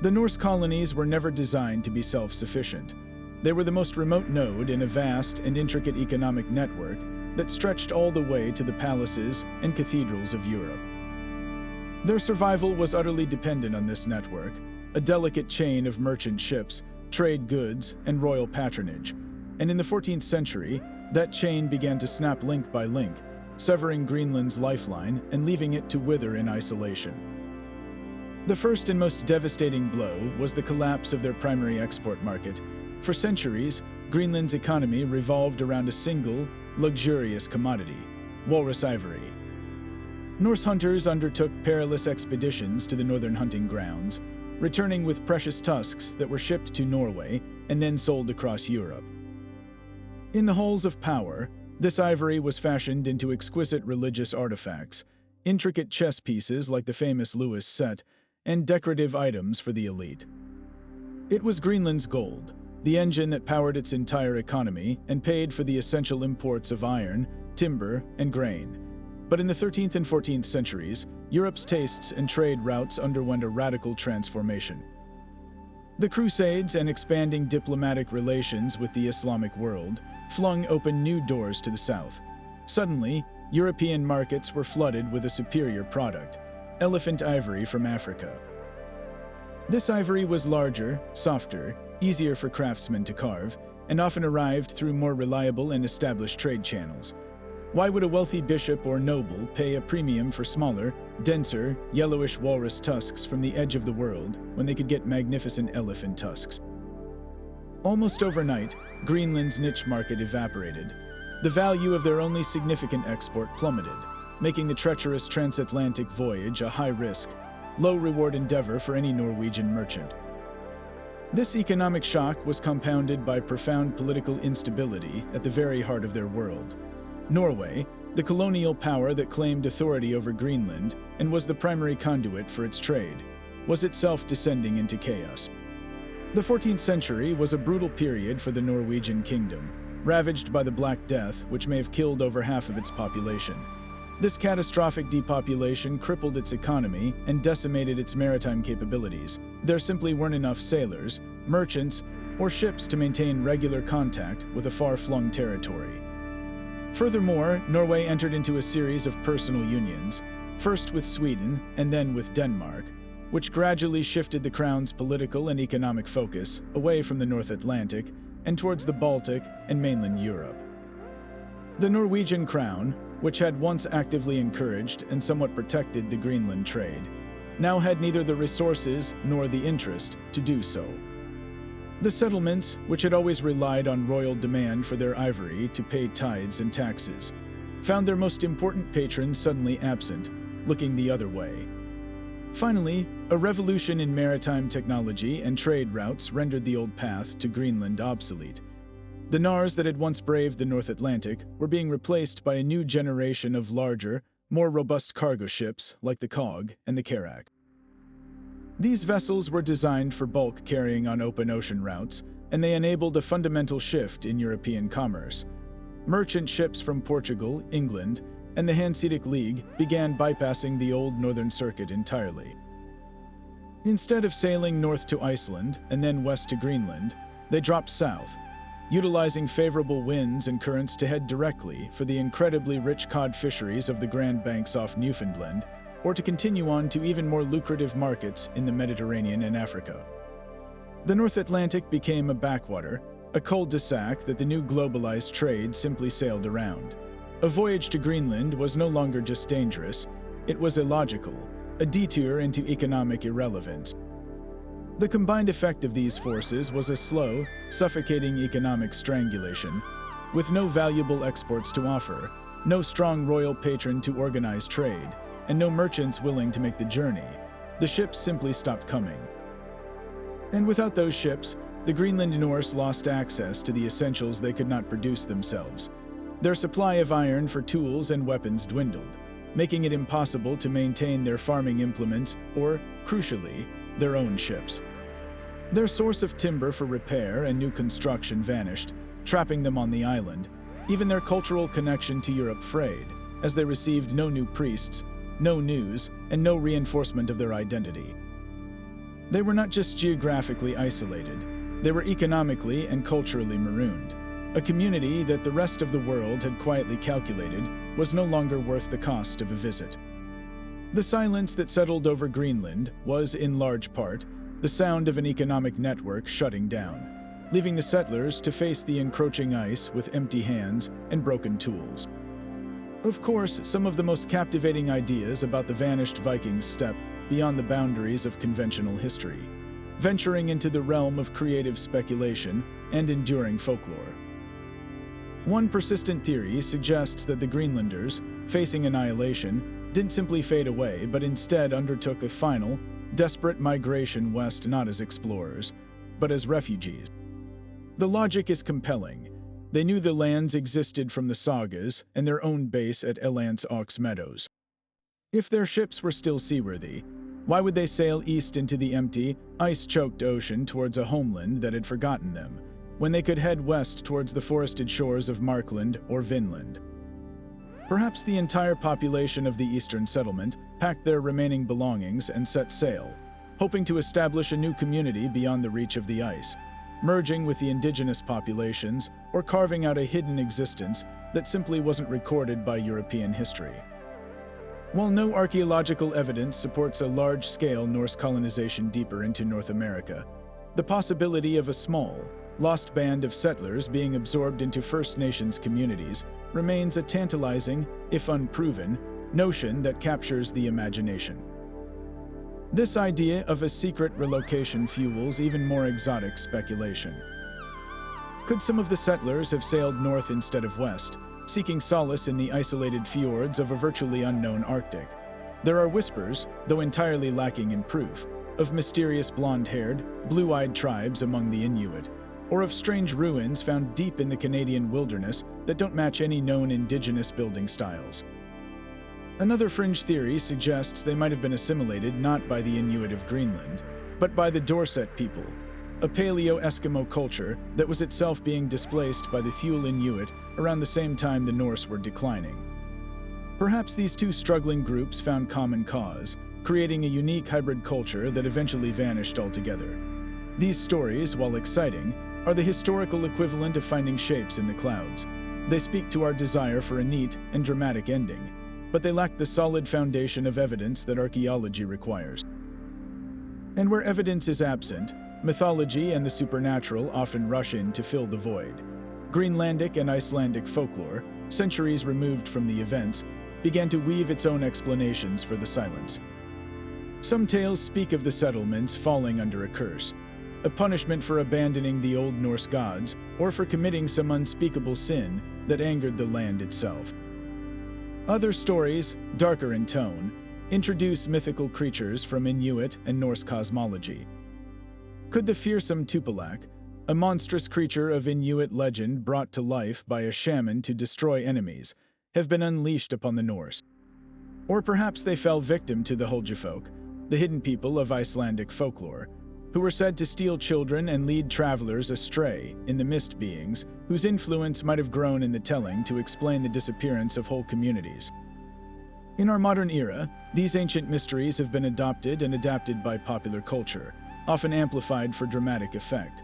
The Norse colonies were never designed to be self-sufficient. They were the most remote node in a vast and intricate economic network that stretched all the way to the palaces and cathedrals of Europe. Their survival was utterly dependent on this network, a delicate chain of merchant ships, trade goods, and royal patronage. And in the 14th century, that chain began to snap link by link, severing Greenland's lifeline and leaving it to wither in isolation. The first and most devastating blow was the collapse of their primary export market. For centuries, Greenland's economy revolved around a single, luxurious commodity: walrus ivory. Norse hunters undertook perilous expeditions to the northern hunting grounds, returning with precious tusks that were shipped to Norway and then sold across Europe. In the halls of power, this ivory was fashioned into exquisite religious artifacts, intricate chess pieces like the famous Lewis set, and decorative items for the elite. It was Greenland's gold, the engine that powered its entire economy and paid for the essential imports of iron, timber, and grain. But in the 13th and 14th centuries, Europe's tastes and trade routes underwent a radical transformation. The Crusades and expanding diplomatic relations with the Islamic world flung open new doors to the south. Suddenly, European markets were flooded with a superior product: elephant ivory from Africa. This ivory was larger, softer, easier for craftsmen to carve, and often arrived through more reliable and established trade channels. Why would a wealthy bishop or noble pay a premium for smaller, denser, yellowish walrus tusks from the edge of the world when they could get magnificent elephant tusks? Almost overnight, Greenland's niche market evaporated. The value of their only significant export plummeted, making the treacherous transatlantic voyage a high-risk, low-reward endeavor for any Norwegian merchant. This economic shock was compounded by profound political instability at the very heart of their world. Norway, the colonial power that claimed authority over Greenland and was the primary conduit for its trade, was itself descending into chaos. The 14th century was a brutal period for the Norwegian kingdom, ravaged by the Black Death, which may have killed over half of its population. This catastrophic depopulation crippled its economy and decimated its maritime capabilities. There simply weren't enough sailors, merchants, or ships to maintain regular contact with a far-flung territory. Furthermore, Norway entered into a series of personal unions, first with Sweden and then with Denmark, which gradually shifted the crown's political and economic focus away from the North Atlantic and towards the Baltic and mainland Europe. The Norwegian crown, which had once actively encouraged and somewhat protected the Greenland trade, now had neither the resources nor the interest to do so. The settlements, which had always relied on royal demand for their ivory to pay tithes and taxes, found their most important patrons suddenly absent, looking the other way. Finally, a revolution in maritime technology and trade routes rendered the old path to Greenland obsolete. The Nars that had once braved the North Atlantic were being replaced by a new generation of larger, more robust cargo ships like the Cog and the Kerak. These vessels were designed for bulk carrying on open ocean routes, and they enabled a fundamental shift in European commerce. Merchant ships from Portugal, England, and the Hanseatic League began bypassing the old northern circuit entirely. Instead of sailing north to Iceland and then west to Greenland, they dropped south, utilizing favorable winds and currents to head directly for the incredibly rich cod fisheries of the Grand Banks off Newfoundland, or to continue on to even more lucrative markets in the Mediterranean and Africa. The North Atlantic became a backwater, a cul-de-sac that the new globalized trade simply sailed around. A voyage to Greenland was no longer just dangerous, it was illogical, a detour into economic irrelevance. The combined effect of these forces was a slow, suffocating economic strangulation. With no valuable exports to offer, no strong royal patron to organize trade, and no merchants willing to make the journey, the ships simply stopped coming. And without those ships, the Greenland Norse lost access to the essentials they could not produce themselves. Their supply of iron for tools and weapons dwindled, making it impossible to maintain their farming implements or, crucially, their own ships. Their source of timber for repair and new construction vanished, trapping them on the island. Even their cultural connection to Europe frayed, as they received no new priests, no news, and no reinforcement of their identity. They were not just geographically isolated, they were economically and culturally marooned. A community that the rest of the world had quietly calculated was no longer worth the cost of a visit. The silence that settled over Greenland was, in large part, the sound of an economic network shutting down, leaving the settlers to face the encroaching ice with empty hands and broken tools. Of course, some of the most captivating ideas about the vanished Vikings step beyond the boundaries of conventional history, venturing into the realm of creative speculation and enduring folklore. One persistent theory suggests that the Greenlanders, facing annihilation, didn't simply fade away, but instead undertook a final, desperate migration west not as explorers, but as refugees. The logic is compelling. They knew the lands existed from the Sagas and their own base at Elant's Ox Meadows. If their ships were still seaworthy, why would they sail east into the empty, ice-choked ocean towards a homeland that had forgotten them, when they could head west towards the forested shores of Markland or Vinland? Perhaps the entire population of the eastern settlement packed their remaining belongings and set sail, hoping to establish a new community beyond the reach of the ice, merging with the indigenous populations or carving out a hidden existence that simply wasn't recorded by European history. While no archaeological evidence supports a large-scale Norse colonization deeper into North America, the possibility of a small, lost band of settlers being absorbed into First Nations communities remains a tantalizing, if unproven, notion that captures the imagination. This idea of a secret relocation fuels even more exotic speculation. Could some of the settlers have sailed north instead of west, seeking solace in the isolated fjords of a virtually unknown Arctic? There are whispers, though entirely lacking in proof, of mysterious blonde-haired, blue-eyed tribes among the Inuit, or of strange ruins found deep in the Canadian wilderness that don't match any known indigenous building styles. Another fringe theory suggests they might have been assimilated not by the Inuit of Greenland, but by the Dorset people, a Paleo-Eskimo culture that was itself being displaced by the Thule Inuit around the same time the Norse were declining. Perhaps these two struggling groups found common cause, creating a unique hybrid culture that eventually vanished altogether. These stories, while exciting, are the historical equivalent of finding shapes in the clouds. They speak to our desire for a neat and dramatic ending, but they lack the solid foundation of evidence that archaeology requires. And where evidence is absent, mythology and the supernatural often rush in to fill the void. Greenlandic and Icelandic folklore, centuries removed from the events, began to weave its own explanations for the silence. Some tales speak of the settlements falling under a curse, a punishment for abandoning the Old Norse gods or for committing some unspeakable sin that angered the land itself. Other stories, darker in tone, introduce mythical creatures from Inuit and Norse cosmology. Could the fearsome Tupilak, a monstrous creature of Inuit legend brought to life by a shaman to destroy enemies, have been unleashed upon the Norse? Or perhaps they fell victim to the Holgefolk, the hidden people of Icelandic folklore, who were said to steal children and lead travelers astray in the mist beings, whose influence might have grown in the telling to explain the disappearance of whole communities. In our modern era, these ancient mysteries have been adopted and adapted by popular culture, often amplified for dramatic effect.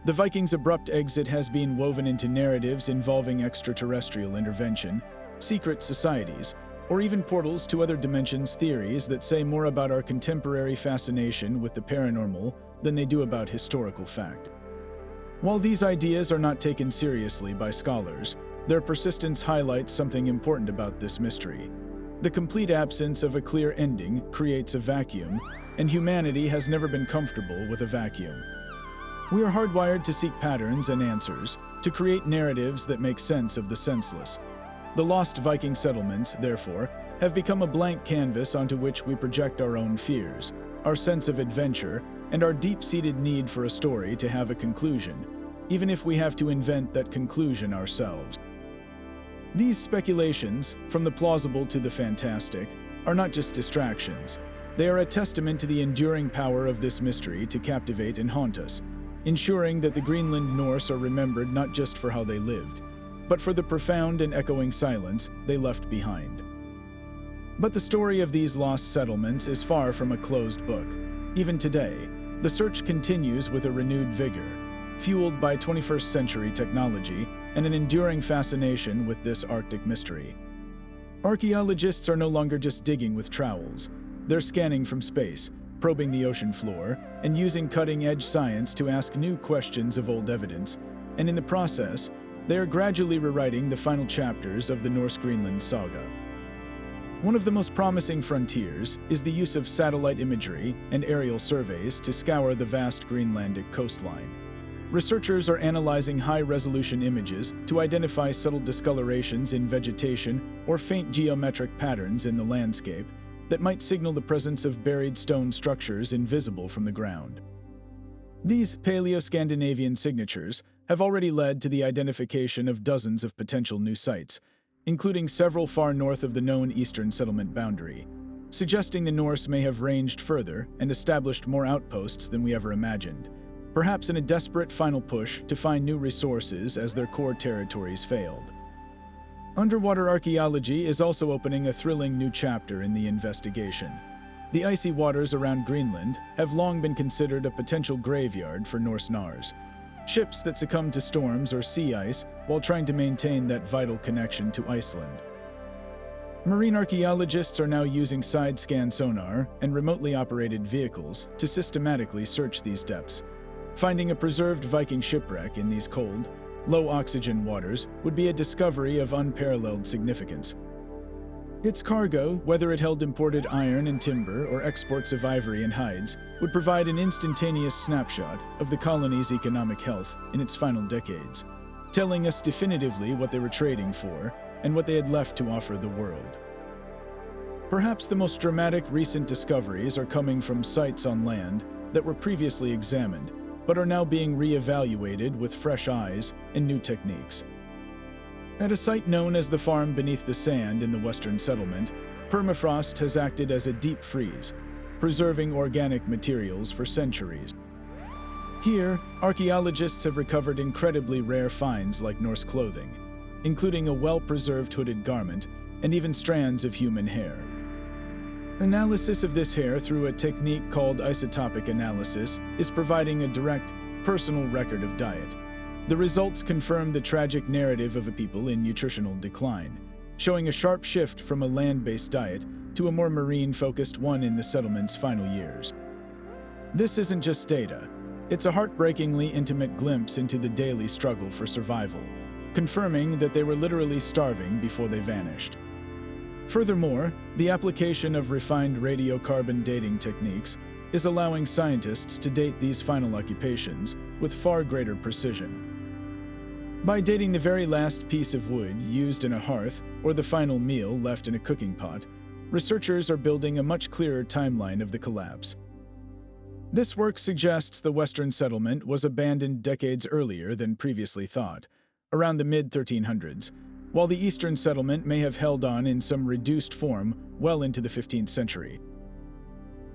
The Vikings' abrupt exit has been woven into narratives involving extraterrestrial intervention, secret societies, or even portals to other dimensions theories that say more about our contemporary fascination with the paranormal than they do about historical fact. While these ideas are not taken seriously by scholars, their persistence highlights something important about this mystery. The complete absence of a clear ending creates a vacuum, and humanity has never been comfortable with a vacuum. We are hardwired to seek patterns and answers, to create narratives that make sense of the senseless. The Lost Viking Settlements, therefore, have become a blank canvas onto which we project our own fears, our sense of adventure, and our deep-seated need for a story to have a conclusion, even if we have to invent that conclusion ourselves. These speculations, from the plausible to the fantastic, are not just distractions. They are a testament to the enduring power of this mystery to captivate and haunt us, ensuring that the Greenland Norse are remembered not just for how they lived, but for the profound and echoing silence they left behind. But the story of these lost settlements is far from a closed book. Even today, the search continues with a renewed vigor, fueled by 21st century technology and an enduring fascination with this Arctic mystery. Archaeologists are no longer just digging with trowels. They're scanning from space, probing the ocean floor, and using cutting-edge science to ask new questions of old evidence, and in the process, they are gradually rewriting the final chapters of the Norse-Greenland saga. One of the most promising frontiers is the use of satellite imagery and aerial surveys to scour the vast Greenlandic coastline. Researchers are analyzing high-resolution images to identify subtle discolorations in vegetation or faint geometric patterns in the landscape that might signal the presence of buried stone structures invisible from the ground. These Paleo-Scandinavian signatures have already led to the identification of dozens of potential new sites, including several far north of the known eastern settlement boundary, suggesting the Norse may have ranged further and established more outposts than we ever imagined, perhaps in a desperate final push to find new resources as their core territories failed. Underwater archaeology is also opening a thrilling new chapter in the investigation. The icy waters around Greenland have long been considered a potential graveyard for Norse Nars, ships that succumb to storms or sea ice while trying to maintain that vital connection to Iceland. Marine archaeologists are now using side-scan sonar and remotely operated vehicles to systematically search these depths. Finding a preserved Viking shipwreck in these cold, low-oxygen waters would be a discovery of unparalleled significance. Its cargo, whether it held imported iron and timber or exports of ivory and hides, would provide an instantaneous snapshot of the colony's economic health in its final decades, telling us definitively what they were trading for and what they had left to offer the world. Perhaps the most dramatic recent discoveries are coming from sites on land that were previously examined, but are now being re-evaluated with fresh eyes and new techniques. At a site known as the Farm Beneath the Sand in the Western Settlement, permafrost has acted as a deep freeze, preserving organic materials for centuries. Here, archaeologists have recovered incredibly rare finds like Norse clothing, including a well-preserved hooded garment and even strands of human hair. Analysis of this hair through a technique called isotopic analysis is providing a direct, personal record of diet. The results confirm the tragic narrative of a people in nutritional decline, showing a sharp shift from a land-based diet to a more marine-focused one in the settlement's final years. This isn't just data. It's a heartbreakingly intimate glimpse into the daily struggle for survival, confirming that they were literally starving before they vanished. Furthermore, the application of refined radiocarbon dating techniques is allowing scientists to date these final occupations with far greater precision. By dating the very last piece of wood used in a hearth or the final meal left in a cooking pot, researchers are building a much clearer timeline of the collapse. This work suggests the Western settlement was abandoned decades earlier than previously thought, around the mid-1300s, while the Eastern settlement may have held on in some reduced form well into the 15th century.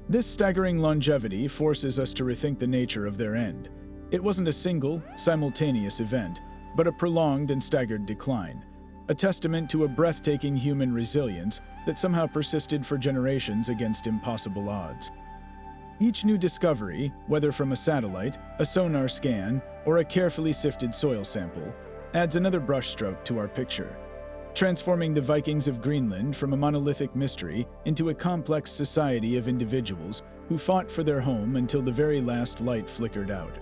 This staggering longevity forces us to rethink the nature of their end. It wasn't a single, simultaneous event, but a prolonged and staggered decline, a testament to a breathtaking human resilience that somehow persisted for generations against impossible odds. Each new discovery, whether from a satellite, a sonar scan, or a carefully sifted soil sample, adds another brushstroke to our picture. transforming the Vikings of Greenland from a monolithic mystery into a complex society of individuals who fought for their home until the very last light flickered out.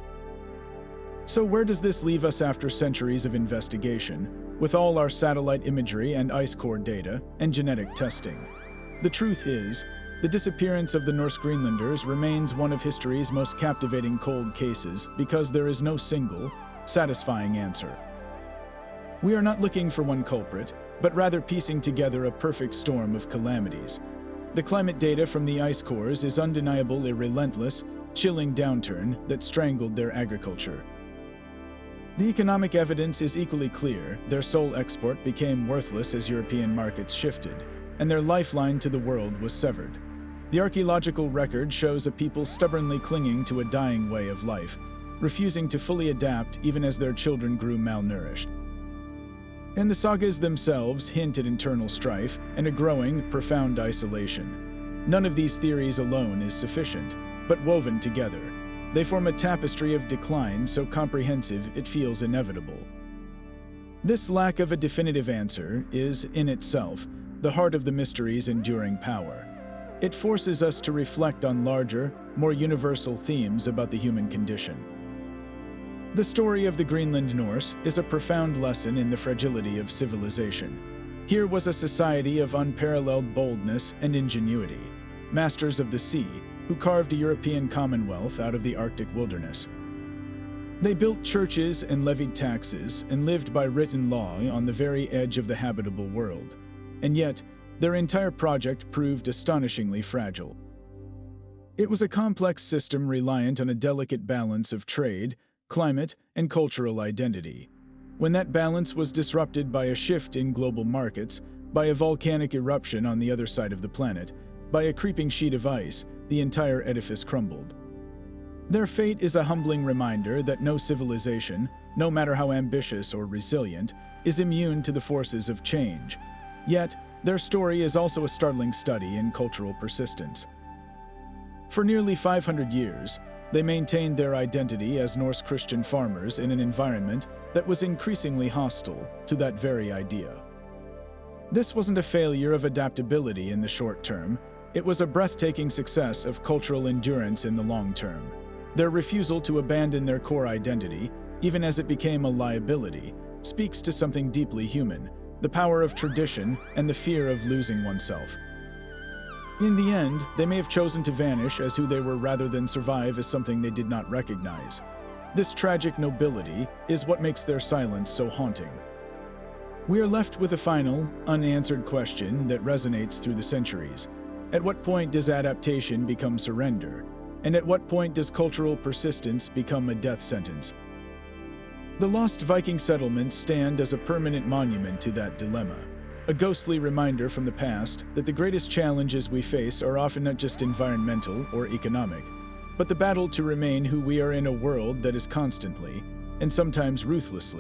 So where does this leave us after centuries of investigation, with all our satellite imagery and ice core data and genetic testing? The truth is, the disappearance of the Norse Greenlanders remains one of history's most captivating cold cases because there is no single, satisfying answer. We are not looking for one culprit, but rather piecing together a perfect storm of calamities. The climate data from the ice cores is undeniably a relentless, chilling downturn that strangled their agriculture. The economic evidence is equally clear. Their sole export became worthless as European markets shifted, and their lifeline to the world was severed. The archaeological record shows a people stubbornly clinging to a dying way of life, refusing to fully adapt even as their children grew malnourished. And the sagas themselves hint at internal strife and a growing, profound isolation. None of these theories alone is sufficient, but woven together, they form a tapestry of decline so comprehensive it feels inevitable. This lack of a definitive answer is, in itself, the heart of the mystery's enduring power. It forces us to reflect on larger, more universal themes about the human condition. The story of the Greenland Norse is a profound lesson in the fragility of civilization. Here was a society of unparalleled boldness and ingenuity, masters of the sea, who carved a European commonwealth out of the Arctic wilderness. They built churches and levied taxes and lived by written law on the very edge of the habitable world. And yet, their entire project proved astonishingly fragile. It was a complex system reliant on a delicate balance of trade, climate, and cultural identity. When that balance was disrupted by a shift in global markets, by a volcanic eruption on the other side of the planet, by a creeping sheet of ice, the entire edifice crumbled. Their fate is a humbling reminder that no civilization, no matter how ambitious or resilient, is immune to the forces of change. Yet, their story is also a startling study in cultural persistence. For nearly 500 years, they maintained their identity as Norse Christian farmers in an environment that was increasingly hostile to that very idea. This wasn't a failure of adaptability in the short term, it was a breathtaking success of cultural endurance in the long term. Their refusal to abandon their core identity, even as it became a liability, speaks to something deeply human, the power of tradition and the fear of losing oneself. In the end, they may have chosen to vanish as who they were rather than survive as something they did not recognize. This tragic nobility is what makes their silence so haunting. We are left with a final, unanswered question that resonates through the centuries. At what point does adaptation become surrender? And at what point does cultural persistence become a death sentence? The Lost Viking Settlements stand as a permanent monument to that dilemma, a ghostly reminder from the past that the greatest challenges we face are often not just environmental or economic, but the battle to remain who we are in a world that is constantly, and sometimes ruthlessly,